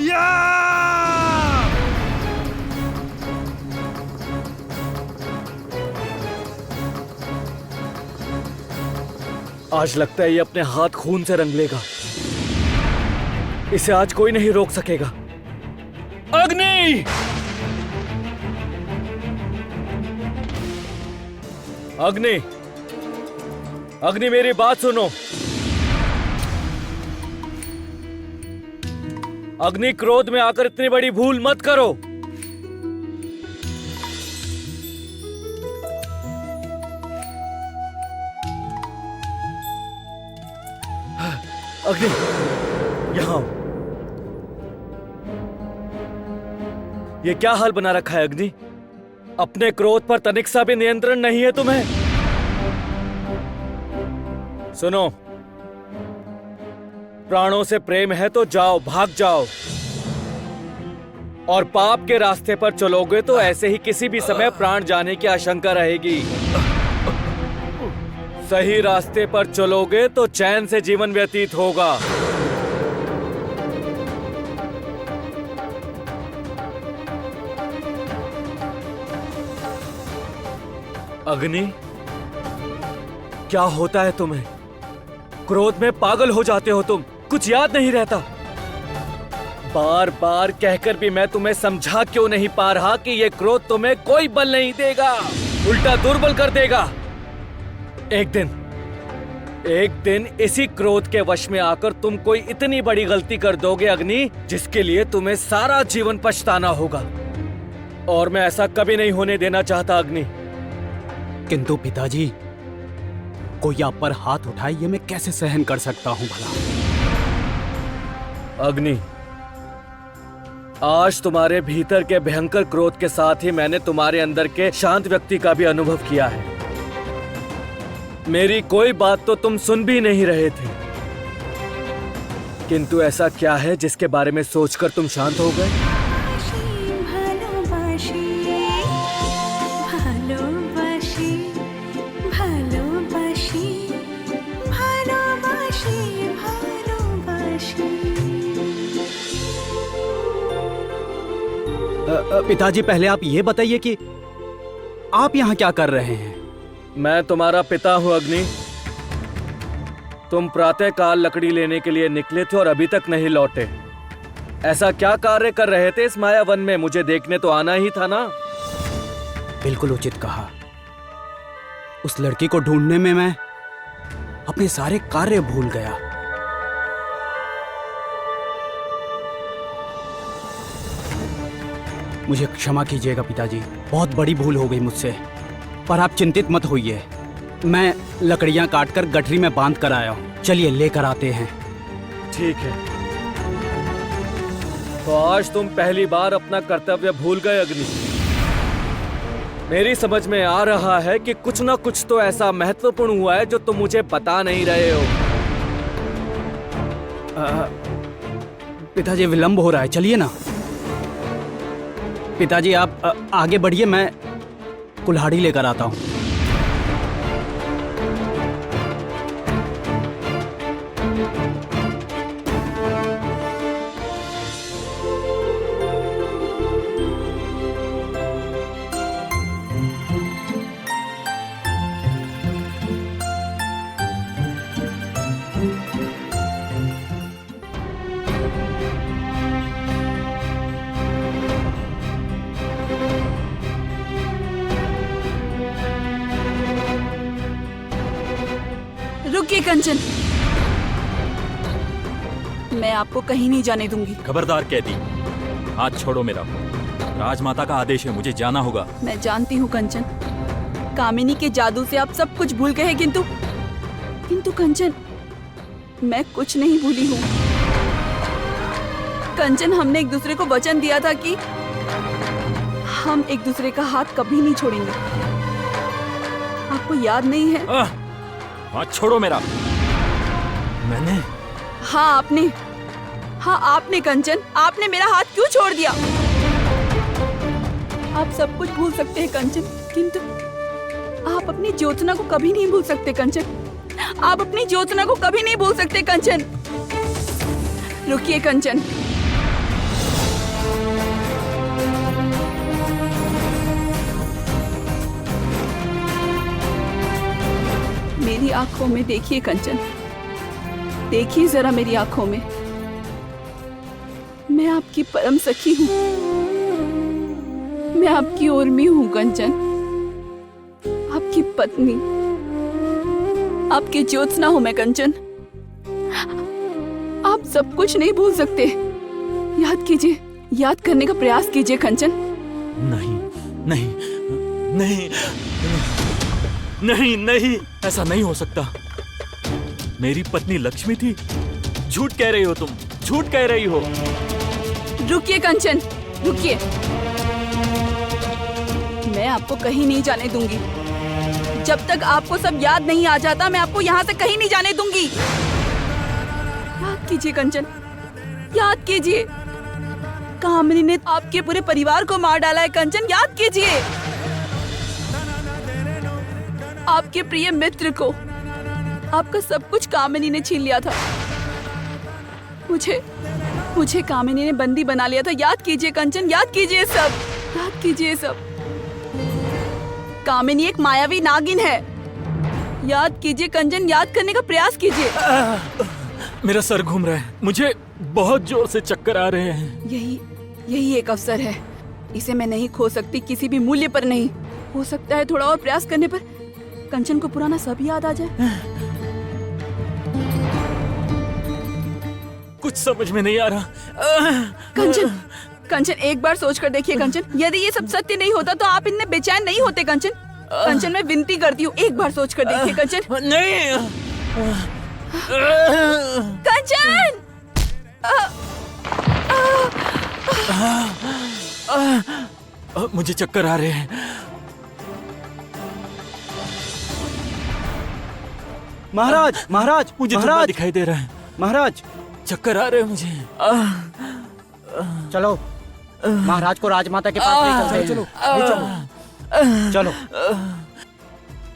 आज लगता है ये अपने हाथ खून से रंग लेगा। इसे आज कोई नहीं रोक सकेगा। अग्नि! अग्नि, अग्नि मेरी बात सुनो। अग्नि, क्रोध में आकर इतनी बड़ी भूल मत करो। अग्नि, यहाँ आओ। ये क्या हाल बना रखा है अग्नि? अपने क्रोध पर तनिक सा भी नियंत्रण नहीं है तुम्हें? सुनो, प्राणों से प्रेम है तो जाओ, भाग जाओ। और पाप के रास्ते पर चलोगे तो ऐसे ही किसी भी समय प्राण जाने की आशंका रहेगी। सही रास्ते पर चलोगे तो चैन से जीवन व्यतीत होगा। अग्नि, क्या होता है तुम्हें? क्रोध में पागल हो जाते हो तुम, कुछ याद नहीं रहता। बार बार कहकर भी मैं तुम्हें समझा क्यों नहीं पा रहा कि ये क्रोध तुम्हें कोई बल नहीं देगा, उल्टा दुर्बल कर देगा। एक दिन इसी क्रोध के वश में आकर तुम कोई इतनी बड़ी गलती कर दोगे अग्नि, जिसके लिए तुम्हें सारा जीवन पछताना होगा। और मैं ऐसा कभी नहीं होने देना चाहता अग्नि। किंतु पिताजी, कोई आप पर हाथ उठाए ये मैं कैसे सहन कर सकता हूं भला? अग्नि, आज तुम्हारे भीतर के भयंकर क्रोध के साथ ही मैंने तुम्हारे अंदर के शांत व्यक्ति का भी अनुभव किया है। मेरी कोई बात तो तुम सुन भी नहीं रहे थे, किंतु ऐसा क्या है जिसके बारे में सोचकर तुम शांत हो गए? पिताजी, पहले आप ये बताइए कि आप यहाँ क्या कर रहे हैं? मैं तुम्हारा पिता हूँ अग्नि। तुम प्रातः काल लकड़ी लेने के लिए निकले थे और अभी तक नहीं लौटे। ऐसा क्या कार्य कर रहे थे इस माया वन में? मुझे देखने तो आना ही था ना। बिल्कुल उचित कहा। उस लड़की को ढूंढने में मैं अपने सारे कार्य भूल गया। मुझे क्षमा कीजिएगा पिताजी, बहुत बड़ी भूल हो गई मुझसे। पर आप चिंतित मत होइए, मैं लकड़ियां काटकर गठरी में बांध कर आया हूं। चलिए लेकर आते हैं। ठीक है, तो आज तुम पहली बार अपना कर्तव्य भूल गए अग्नि। मेरी समझ में आ रहा है कि कुछ ना कुछ तो ऐसा महत्वपूर्ण हुआ है जो तुम मुझे बता नहीं रहे हो। पिताजी, विलंब हो रहा है, चलिए ना। पिताजी, आप आगे बढ़िए, मैं कुल्हाड़ी लेकर आता हूं। रुकिए कंचन, मैं आपको कहीं नहीं जाने दूंगी। खबरदार कैदी, हाथ छोड़ो मेरा। राजमाता का आदेश है, मुझे जाना होगा। मैं जानती हूँ कंचन, कामिनी के जादू से आप सब कुछ भूल गए हैं, किंतु कंचन, मैं कुछ नहीं भूली हूँ। कंचन, हमने एक दूसरे को वचन दिया था कि हम एक दूसरे का हाथ कभी नहीं छोड़ेंगे। आपको याद नहीं है? हाथ छोड़ो मेरा। मैंने? हाँ आपने कंचन, आपने मेरा हाथ क्यों छोड़ दिया? आप सब कुछ भूल सकते हैं कंचन, किंतु आप अपनी ज्योत्सना को कभी नहीं भूल सकते कंचन। आप अपनी ज्योत्सना को कभी नहीं भूल सकते कंचन। रुकिए कंचन, मेरी आंखों में देखिए कंचन, देखिए जरा मेरी आंखों में। मैं आपकी परम सखी हूँ, मैं आपकी उर्मी हूँ कंचन, आपकी पत्नी। आपकी ज्योत्सना हूँ मैं कंचन। आप सब कुछ नहीं भूल सकते। याद कीजिए, याद करने का प्रयास कीजिए कंचन। नहीं नहीं नहीं नहीं नहीं, ऐसा नहीं हो सकता। मेरी पत्नी लक्ष्मी थी। झूठ कह रही हो तुम, झूठ कह रही हो। रुकिए कंचन, रुकिए। मैं आपको कहीं नहीं जाने दूंगी। जब तक आपको सब याद नहीं आ जाता, मैं आपको यहाँ से कहीं नहीं जाने दूंगी। याद कीजिए कंचन, याद कीजिए। कामिनी ने आपके पूरे परिवार को मार डाला है कंचन, याद कीजिए। आपके प्रिय मित्र को, आपका सब कुछ कामिनी ने छीन लिया था। मुझे कामिनी ने बंदी बना लिया था। याद कीजिए कंचन, याद कीजिए सब, याद कीजिए सब। कामिनी एक मायावी नागिन है। याद कीजिए कंचन, याद करने का प्रयास कीजिए। मेरा सर घूम रहा है, मुझे बहुत जोर से चक्कर आ रहे हैं। यही एक अवसर है। इसे मैं नहीं खो सकती, किसी भी मूल्य पर नहीं। हो सकता है थोड़ा और प्रयास करने पर कंचन को पुराना सब याद आ जाए। कुछ समझ में नहीं आ रहा। कंचन एक बार सोच कर देखिए कंचन, यदि ये सब सत्य नहीं होता तो आप इतने बेचैन नहीं होते कंचन। कंचन मैं विनती करती हूँ, एक बार सोच कर देखिए कंचन। नहीं। कंचन! मुझे चक्कर आ रहे हैं। महाराज, महाराज, मुझे धुआं दिखाई दे रहा है। महाराज, चक्कर आ रहे हैं मुझे। चलो महाराज को राजमाता के पास ले चलते हैं। चलो चलो।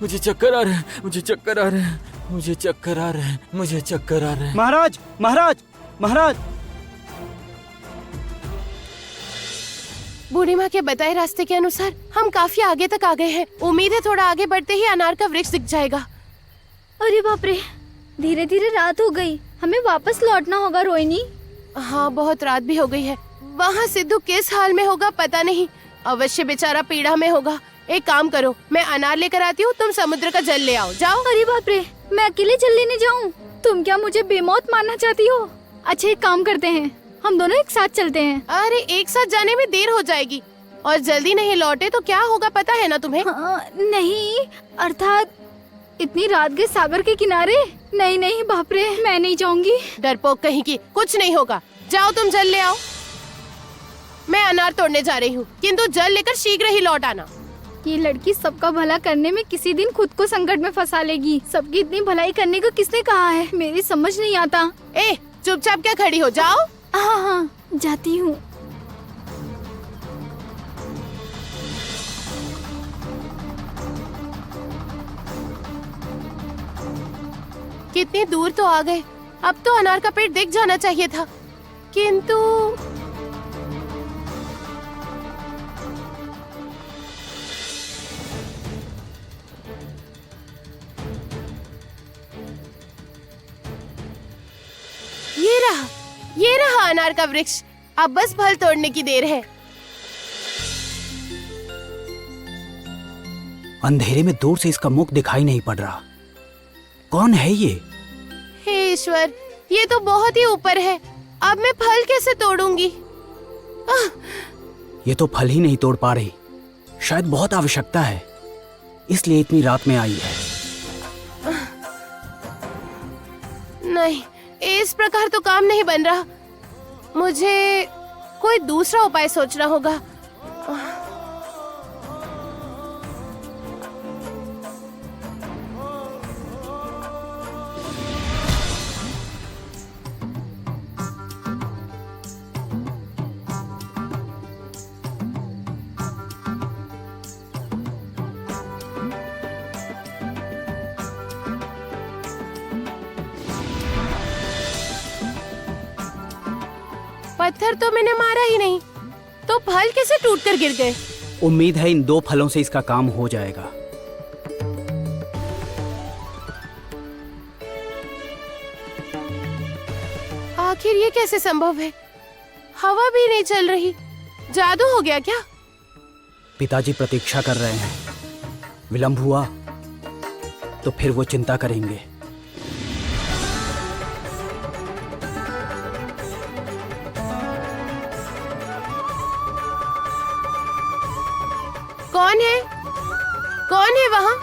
मुझे चक्कर आ रहे हैं, मुझे चक्कर आ रहे हैं, मुझे चक्कर आ रहे हैं, मुझे चक्कर आ रहे हैं। महाराज, महाराज, महाराज। बूढ़ी माँ के बताए रास्ते के अनुसार हम काफी आगे तक आ गए हैं। उम्मीद है थोड़ा आगे बढ़ते ही अनार का वृक्ष दिख जाएगा। अरे बाप रे, धीरे धीरे रात हो गई। हमें वापस लौटना होगा रोहिणी। हाँ, बहुत रात भी हो गई है। वहाँ सिद्धू किस हाल में होगा पता नहीं। अवश्य बेचारा पीड़ा में होगा। एक काम करो, मैं अनार लेकर आती हूँ, तुम समुद्र का जल ले आओ। जाओ। अरे बाप रे, मैं अकेले जल लेने जाऊँ? तुम क्या मुझे बेमौत मारना चाहती हो? अच्छा एक काम करते हैं, हम दोनों एक साथ चलते हैं। अरे एक साथ जाने में देर हो जाएगी और जल्दी नहीं लौटे तो क्या होगा पता है ना तुम्हें? नहीं, अर्थात इतनी रात गए सागर के किनारे? नहीं नहीं बाप रे, मैं नहीं जाऊंगी। डरपोक कहीं की, कुछ नहीं होगा। जाओ तुम जल ले आओ। मैं अनार तोड़ने जा रही हूँ, किंतु जल लेकर शीघ्र ही लौट आना। ये लड़की सबका भला करने में किसी दिन खुद को संकट में फंसा लेगी। सबकी इतनी भलाई करने को किसने कहा है? मेरी समझ नहीं आता। ए, चुपचाप क्या खड़ी हो, जाओ। हाँ हाँ जाती हूँ। कितनी दूर तो आ गए। अब तो अनार का पेड़ दिख जाना चाहिए था, किंतु ये रहा अनार का वृक्ष। अब बस फल तोड़ने की देर है। अंधेरे में दूर से इसका मुख दिखाई नहीं पड़ रहा। कौन है ये? हे ईश्वर, ये तो बहुत ही ऊपर है। अब मैं फल कैसे तोड़ूंगी? ये तो फल ही नहीं तोड़ पा रही। शायद बहुत आवश्यकता है, इसलिए इतनी रात में आई है। नहीं, इस प्रकार तो काम नहीं बन रहा। मुझे कोई दूसरा उपाय सोचना होगा। पत्थर तो मैंने मारा ही नहीं, तो फल कैसे टूटकर गिर गए? उम्मीद है इन 2 फलों से इसका काम हो जाएगा। आखिर ये कैसे संभव है? हवा भी नहीं चल रही। जादू हो गया क्या? पिताजी प्रतीक्षा कर रहे हैं। विलंब हुआ तो फिर वो चिंता करेंगे। कौन है? कौन है वहाँ?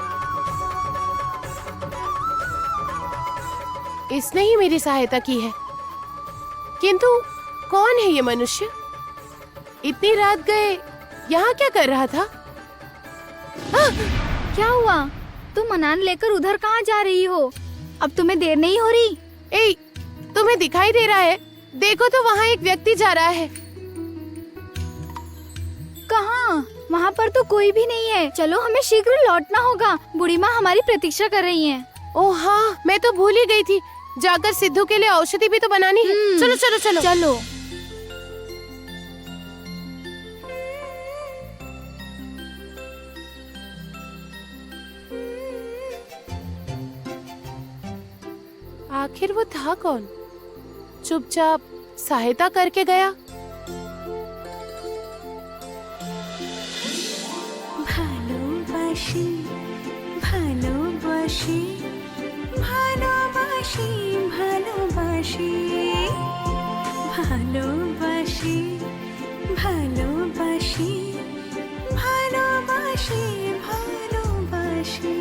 इसने ही मेरी सहायता की है, किंतु कौन है ये मनुष्य? इतनी रात गए यहाँ क्या कर रहा था? क्या हुआ? तुम अनान लेकर उधर कहाँ जा रही हो? अब तुम्हें देर नहीं हो रही? ए, तुम्हें दिखाई दे रहा है? देखो तो वहाँ एक व्यक्ति जा रहा है। कहाँ? वहाँ पर तो कोई भी नहीं है। चलो, हमें शीघ्र लौटना होगा। बूढ़ी माँ हमारी प्रतीक्षा कर रही हैं। ओह हाँ, मैं तो भूल ही गई थी। जाकर सिद्धू के लिए औषधि भी तो बनानी है। चलो चलो चलो चलो। आखिर वो था कौन? चुपचाप सहायता करके गया। ভালোবাসি ভালোবাসি ভালোবাসি ভালোবাসি ভালোবাসি ভালোবাসি ভালোবাসি ভালোবাসি।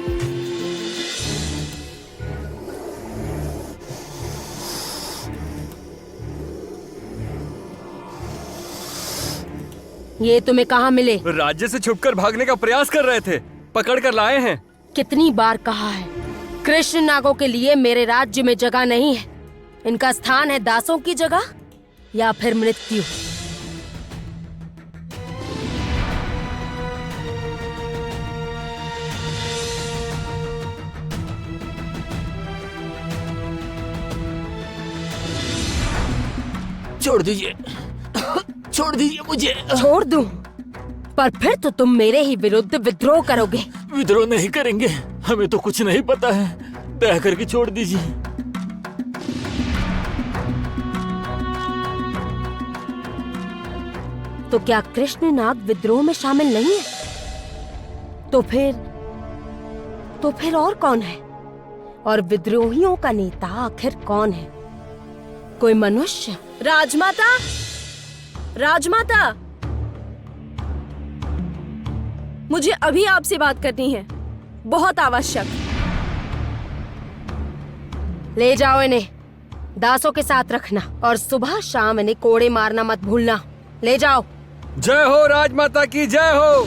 ये तुम्हें कहाँ मिले? राज्य से छुपकर भागने का प्रयास कर रहे थे, पकड़ कर लाए हैं। कितनी बार कहा है, कृष्ण नागों के लिए मेरे राज्य में जगह नहीं है। इनका स्थान है दासों की जगह या फिर मृत्यु। छोड़ दीजिए, छोड़ दीजिए मुझे। छोड़ दूं? पर फिर तो तुम मेरे ही विरुद्ध विद्रोह करोगे। विद्रोह नहीं करेंगे, हमें तो कुछ नहीं पता है। दया करके छोड़ दीजिए। तो क्या कृष्ण नाग विद्रोह में शामिल नहीं है? तो फिर और कौन है? और विद्रोहियों का नेता आखिर कौन है? कोई मनुष्य? राजमाता, राजमाता, मुझे अभी आपसे बात करनी है, बहुत आवश्यक। ले जाओ इन्हें, दासों के साथ रखना और सुबह शाम इन्हें कोड़े मारना मत भूलना। ले जाओ। जय हो राजमाता की, जय हो।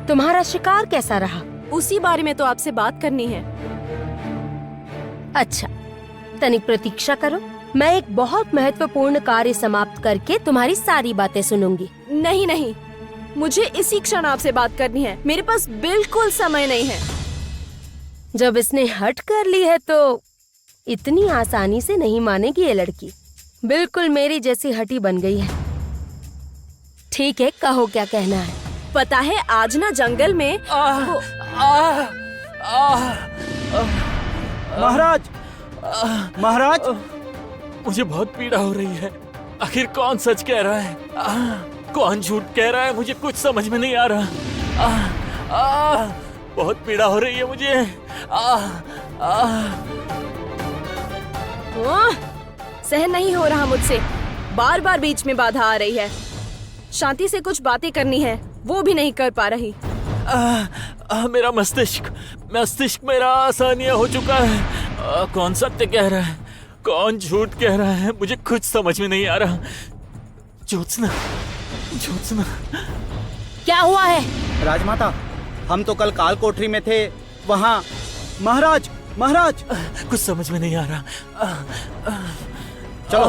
तुम्हारा शिकार कैसा रहा? उसी बारे में तो आपसे बात करनी है। अच्छा, तनिक प्रतीक्षा करो, मैं एक बहुत महत्वपूर्ण कार्य समाप्त करके तुम्हारी सारी बातें सुनूंगी। नहीं नहीं, मुझे इसी क्षण आपसे बात करनी है, मेरे पास बिल्कुल समय नहीं है। जब इसने हट कर ली है तो इतनी आसानी से नहीं मानेगी ये लड़की। बिल्कुल मेरी जैसी हटी बन गई है। ठीक है, कहो क्या कहना है। पता है, आज ना जंगल में महाराज, महाराज, मुझे बहुत पीड़ा हो रही है। आखिर कौन सच कह रहा है, कौन झूठ कह रहा है, मुझे कुछ समझ में नहीं आ रहा। बहुत पीड़ा हो रही है मुझे। सहन नहीं हो रहा मुझसे, बार बार बीच में बाधा आ रही है। शांति से कुछ बातें करनी है, वो भी नहीं कर पा रही। मेरा मस्तिष्क मेरा आसानियां हो चुका है। कौन सत्य कह रहा है, कौन झूठ कह रहा है, मुझे कुछ समझ में नहीं आ रहा। ज्योत्सना, ज्योत्सना, क्या हुआ है? राजमाता, हम तो कल काल कोठरी में थे, वहाँ। महाराज, महाराज, कुछ समझ में नहीं आ रहा। चलो,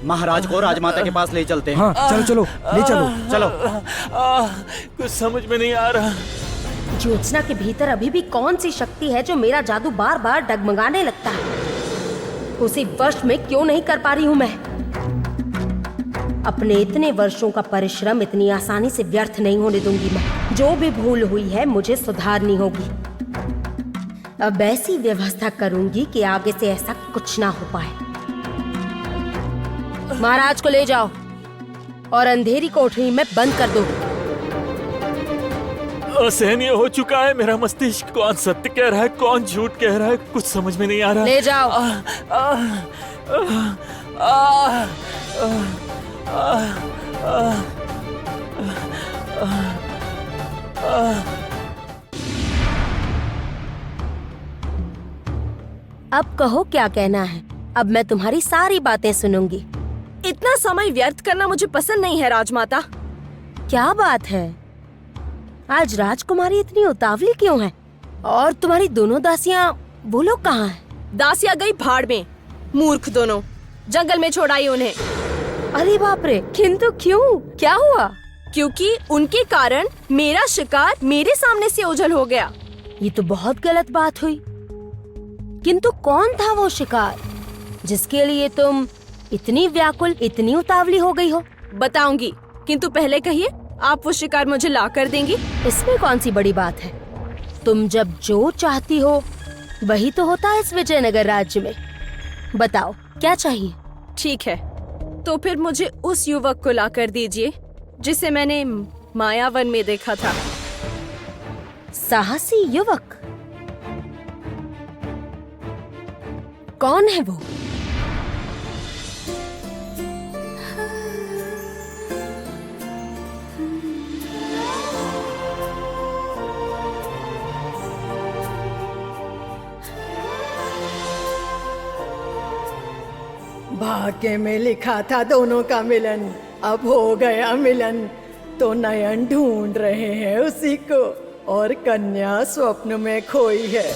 महाराज को राजमाता के पास ले चलते हैं। हाँ, चलो चलो, ले चलो। चलो। कुछ समझ में नहीं आ रहा। ज्योत्सना के भीतर अभी भी कौन सी शक्ति है जो मेरा जादू बार बार डगमगाने लगता है? उसी वश में क्यों नहीं कर पा रही हूँ मैं? अपने इतने वर्षों का परिश्रम इतनी आसानी से व्यर्थ नहीं होने दूंगी मैं। जो भी भूल हुई है मुझे सुधारनी होगी। अब ऐसी व्यवस्था करूंगी कि आगे से ऐसा कुछ ना हो पाए। महाराज को ले जाओ। और अंधेरी कोठरी में बंद कर दो। असहनीय हो चुका है मेरा मस्तिष्क। कौन सत्य कह रहा है, कौन झूठ कह रहा है, कुछ समझ में नहीं आ रहा। ले जाओ। अब कहो क्या कहना है। अब मैं तुम्हारी सारी बातें सुनूंगी। इतना समय व्यर्थ करना मुझे पसंद नहीं है राजमाता। क्या बात है, आज राजकुमारी इतनी उतावली क्यों है? और तुम्हारी दोनों दासियां, वो लोग कहाँ हैं? दासिया गई भाड़ में। मूर्ख दोनों, जंगल में छोड़ आई उन्हें। अरे बाप रे, किंतु क्यों, क्या हुआ? क्योंकि उनके कारण मेरा शिकार मेरे सामने से ओझल हो गया। ये तो बहुत गलत बात हुई। किंतु कौन था वो शिकार जिसके लिए तुम इतनी व्याकुल, इतनी उतावली हो गई हो? बताऊंगी, किंतु पहले कहिए, आप वो शिकार मुझे ला कर देंगी? इसमें कौन सी बड़ी बात है? तुम जब जो चाहती हो वही तो होता है इस विजयनगर राज्य में। बताओ क्या चाहिए? ठीक है, तो फिर मुझे उस युवक को ला कर दीजिए जिसे मैंने मायावन में देखा था। साहसी युवक? कौन है वो? भाग्य में लिखा था दोनों का मिलन, अब हो गया मिलन। तो नयन ढूंढ रहे हैं उसी को और कन्या स्वप्न में खोई है।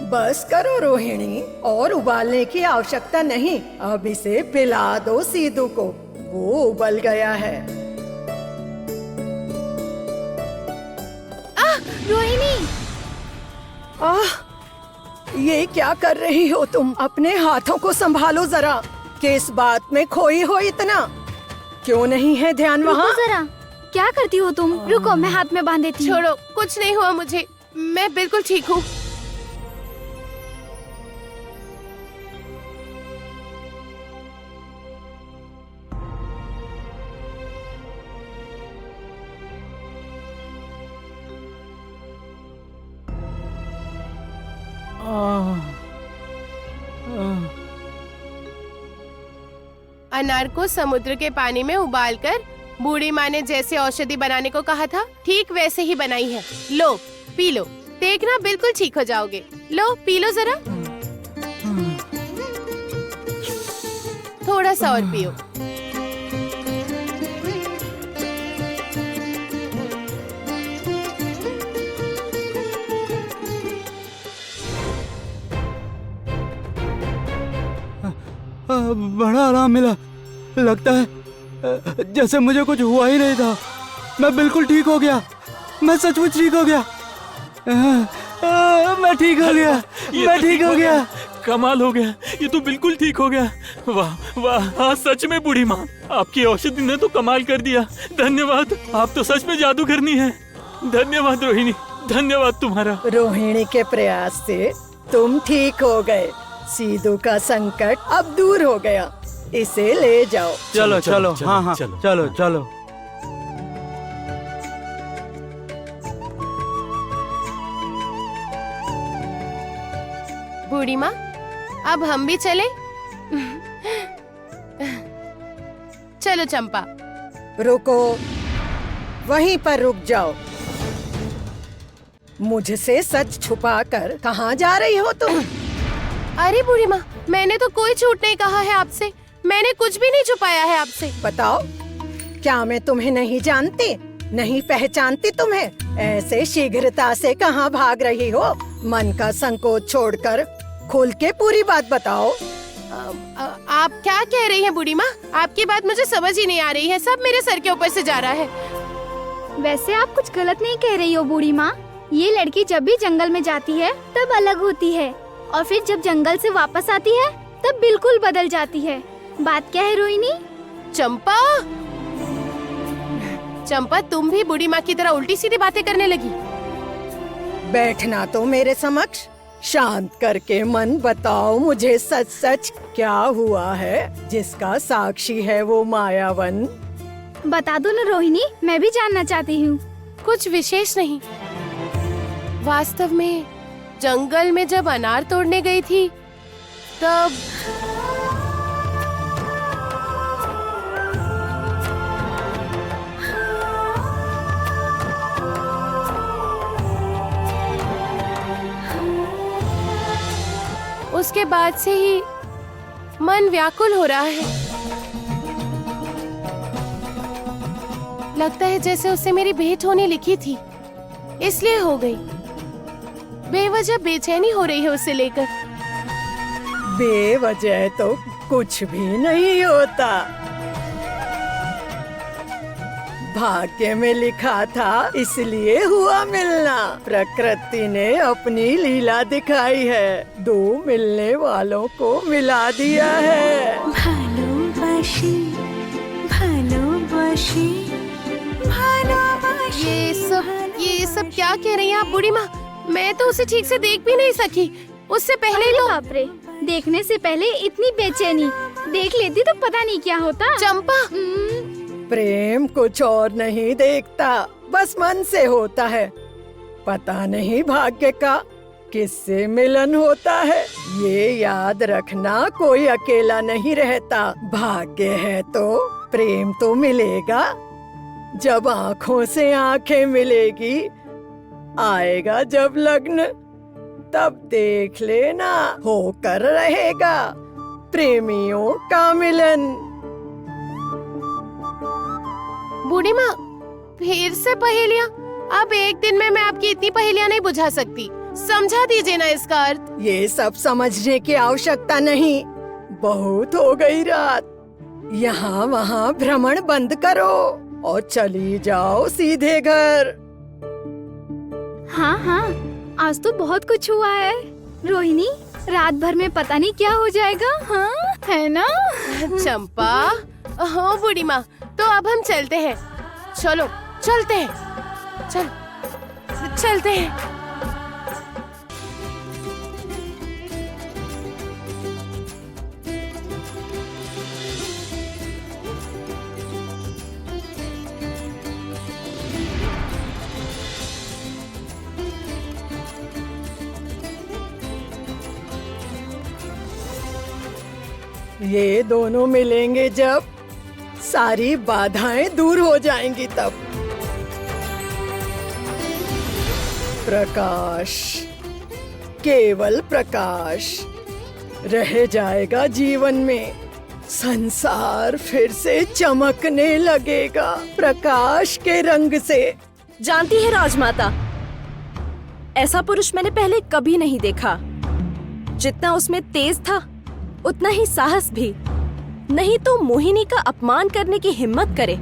बस करो रोहिणी, और उबालने की आवश्यकता नहीं। अब इसे पिला दो सीधू को, वो उबल गया है। रोहिणी, ये क्या कर रही हो तुम? अपने हाथों को संभालो जरा। किस बात में खोई हो इतना? क्यों नहीं है ध्यान वहाँ? रुको जरा, क्या करती हो तुम? रुको, मैं हाथ में बांध देती हूँ। छोड़ो, कुछ नहीं हुआ मुझे, मैं बिल्कुल ठीक हूँ। अनार को समुद्र के पानी में उबालकर बूढ़ी माँ ने जैसे औषधि बनाने को कहा था, ठीक वैसे ही बनाई है। लो, पी लो, देखना बिल्कुल ठीक हो जाओगे। लो, पी लो जरा। थोड़ा सा और पियो। बड़ा आराम मिला। लगता है जैसे मुझे कुछ हुआ ही नहीं था। मैं बिल्कुल ठीक हो गया। मैं सचमुच ठीक हो गया। मैं ठीक हो गया। मैं ठीक हो गया। कमाल हो गया, ये तो बिल्कुल ठीक हो गया। वाह वाह, हाँ सच में बूढ़ी माँ, आपकी औषधि ने तो कमाल कर दिया। धन्यवाद, आप तो सच में जादूगरनी है। धन्यवाद रोहिणी, धन्यवाद तुम्हारा। रोहिणी के प्रयास से तुम ठीक हो गए। सीधू का संकट अब दूर हो गया। इसे ले जाओ। चलो चलो, हाँ हाँ, चलो चलो। बूढ़ी माँ, अब हम भी चले? चलो चंपा। रुको, वहीं पर रुक जाओ। मुझसे सच छुपाकर कहाँ जा रही हो तुम? अरे बूढ़ी माँ, मैंने तो कोई झूठ नहीं कहा है आपसे। मैंने कुछ भी नहीं छुपाया है आपसे। बताओ, क्या मैं तुम्हें नहीं जानती, नहीं पहचानती तुम्हें? ऐसे शीघ्रता से कहाँ भाग रही हो? मन का संकोच छोड़कर खुल के पूरी बात बताओ। आप क्या कह रही हैं बूढ़ी माँ? आपकी बात मुझे समझ ही नहीं आ रही है। सब मेरे सर के ऊपर से जा रहा है। वैसे आप कुछ गलत नहीं कह रही हो बूढ़ी माँ। ये लड़की जब भी जंगल में जाती है तब अलग होती है, और फिर जब जंगल से वापस आती है तब बिल्कुल बदल जाती है। बात क्या है रोहिणी? चंपा, चंपा तुम भी बूढ़ी माँ की तरह उल्टी सीधी बातें करने लगी। बैठना तो मेरे समक्ष। शांत करके मन बताओ मुझे सच सच क्या हुआ है जिसका साक्षी है वो मायावन। बता दो ना रोहिणी, मैं भी जानना चाहती हूँ। कुछ विशेष नहीं। वास्तव में जंगल में जब अनार तोड़ने गई थी तब उसके बाद से ही मन व्याकुल हो रहा है। लगता है जैसे उससे मेरी भेंट होने लिखी थी, इसलिए हो गई। बेवजह बेचैनी हो रही है उसे लेकर। बेवजह तो कुछ भी नहीं होता। भाग्य में लिखा था इसलिए हुआ मिलना। प्रकृति ने अपनी लीला दिखाई है, दो मिलने वालों को मिला दिया है। भालोबाशी भालोबाशी भालोबाशी। ये सब क्या कह रही हैं आप बूढ़ी माँ? मैं तो उसे ठीक से देख भी नहीं सकी। उससे पहले अरे तो बाप रे, देखने से पहले इतनी बेचैनी। देख लेती तो पता नहीं क्या होता। चंपा, प्रेम कुछ और नहीं देखता, बस मन से होता है। पता नहीं भाग्य का किससे मिलन होता है। ये याद रखना, कोई अकेला नहीं रहता। भाग्य है तो प्रेम तो मिलेगा। जब आँखों से आँखें मिलेगी, आएगा जब लग्न, तब देख लेना होकर रहेगा प्रेमियों का मिलन। बूढ़ी माँ, फिर से पहेलियाँ? अब एक दिन में मैं आपकी इतनी पहेलियाँ नहीं बुझा सकती। समझा दीजिए ना इसका अर्थ। ये सब समझने की आवश्यकता नहीं, बहुत हो गई रात। यहाँ वहाँ भ्रमण बंद करो और चली जाओ सीधे घर। हाँ हाँ, आज तो बहुत कुछ हुआ है रोहिणी। रात भर में पता नहीं क्या हो जाएगा। हाँ है ना? चंपा, हाँ बूढ़ी माँ, तो अब हम चलते हैं। चलो चलते हैं, चलते हैं। ये दोनों मिलेंगे जब, सारी बाधाएं दूर हो जाएंगी तब। प्रकाश, केवल प्रकाश रह जाएगा जीवन में। संसार फिर से चमकने लगेगा प्रकाश के रंग से। जानती है राजमाता, ऐसा पुरुष मैंने पहले कभी नहीं देखा। जितना उसमें तेज था उतना ही साहस भी। नहीं तो मोहिनी का अपमान करने की हिम्मत करे।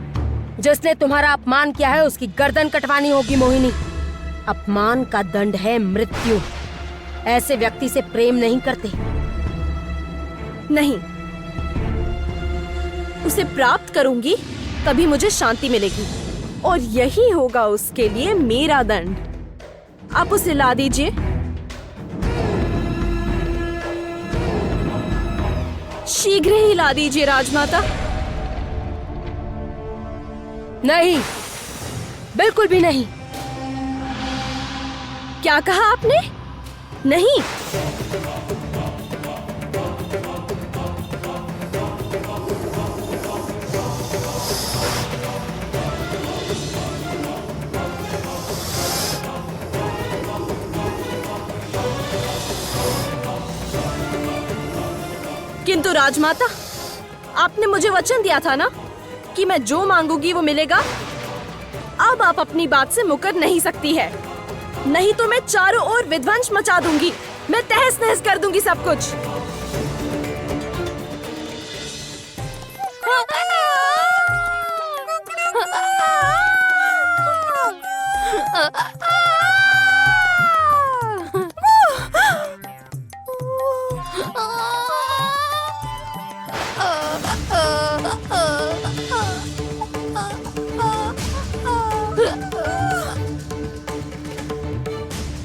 जिसने तुम्हारा अपमान किया है उसकी गर्दन कटवानी होगी मोहिनी। अपमान का दंड है मृत्यु। ऐसे व्यक्ति से प्रेम नहीं करते। नहीं, उसे प्राप्त करूंगी तभी मुझे शांति मिलेगी, और यही होगा उसके लिए मेरा दंड। आप उसे ला दीजिए। शीघ्र ही ला दीजिए राजमाता। नहीं, बिल्कुल भी नहीं। क्या कहा आपने? नहीं। किंतु राजमाता, आपने मुझे वचन दिया था ना कि मैं जो मांगूंगी वो मिलेगा। अब आप अपनी बात से मुकर नहीं सकती है, नहीं तो मैं चारों ओर विध्वंस मचा दूंगी। मैं तहस नहस कर दूंगी सब कुछ।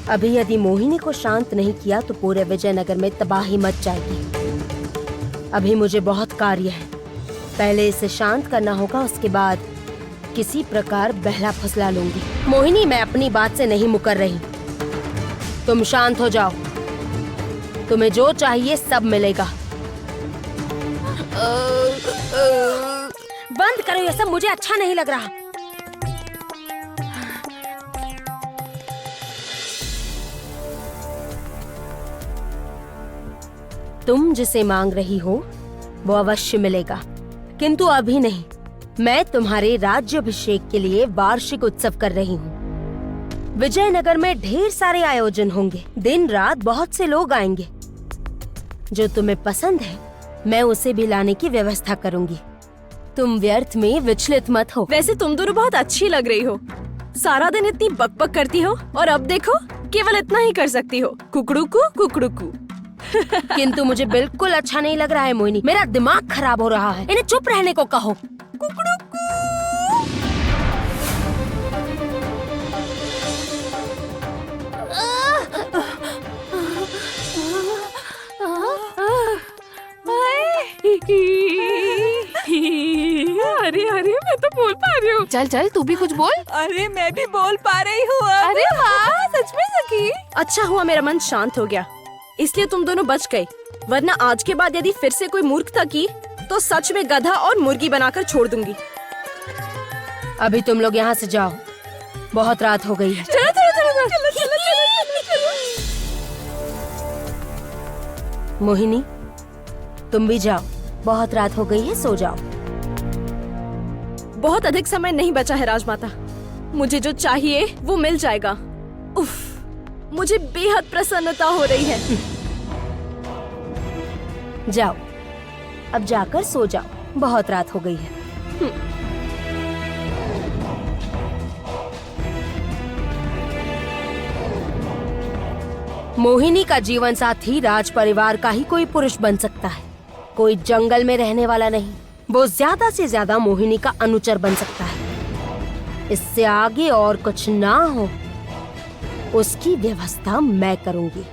अभी यदि मोहिनी को शांत नहीं किया तो पूरे विजयनगर में तबाही मच जाएगी। अभी मुझे बहुत कार्य है, पहले इसे शांत करना होगा, उसके बाद किसी प्रकार बहला फुसला लूंगी। मोहिनी, मैं अपनी बात से नहीं मुकर रही। तुम शांत हो जाओ, तुम्हें जो चाहिए सब मिलेगा। बंद करो ये सब, मुझे अच्छा नहीं लग रहा। तुम जिसे मांग रही हो वो अवश्य मिलेगा, किंतु अभी नहीं। मैं तुम्हारे राज्याभिषेक के लिए वार्षिक उत्सव कर रही हूँ। विजयनगर में ढेर सारे आयोजन होंगे, दिन रात बहुत से लोग आएंगे। जो तुम्हें पसंद है मैं उसे भी लाने की व्यवस्था करूंगी। तुम व्यर्थ में विचलित मत हो। वैसे तुम दोनों बहुत अच्छी लग रही हो। सारा दिन इतनी बकबक करती हो और अब देखो केवल इतना ही कर सकती हो, कुकड़ूकू कुकड़ूकू। किंतु मुझे बिल्कुल अच्छा नहीं लग रहा है मोहिनी, मेरा दिमाग खराब हो रहा है। इन्हें चुप रहने को कहो। अरे अरे, मैं तो बोल पा रही हूँ। चल चल, तू भी कुछ बोल। अरे मैं भी बोल पा रही हूँ। अरे वाह, सच में सखी। अच्छा हुआ मेरा मन शांत हो गया, इसलिए तुम दोनों बच गए, वरना आज के बाद यदि फिर से कोई मूर्खता की तो सच में गधा और मुर्गी बनाकर छोड़ दूंगी। अभी तुम लोग यहाँ से जाओ, बहुत रात हो गई है। चलो चलो चलो चलो चलो चलो चलो। मोहिनी, तुम भी जाओ, बहुत रात हो गई है, सो जाओ। बहुत अधिक समय नहीं बचा है राजमाता, मुझे जो चाहिए वो मिल जाएगा। उफ, मुझे बेहद प्रसन्नता हो रही है। जाओ, अब जाकर सो जाओ, बहुत रात हो गई है। मोहिनी का जीवन साथी राज परिवार का ही कोई पुरुष बन सकता है, कोई जंगल में रहने वाला नहीं। वो ज्यादा से ज्यादा मोहिनी का अनुचर बन सकता है। इससे आगे और कुछ ना हो उसकी व्यवस्था मैं करूंगी।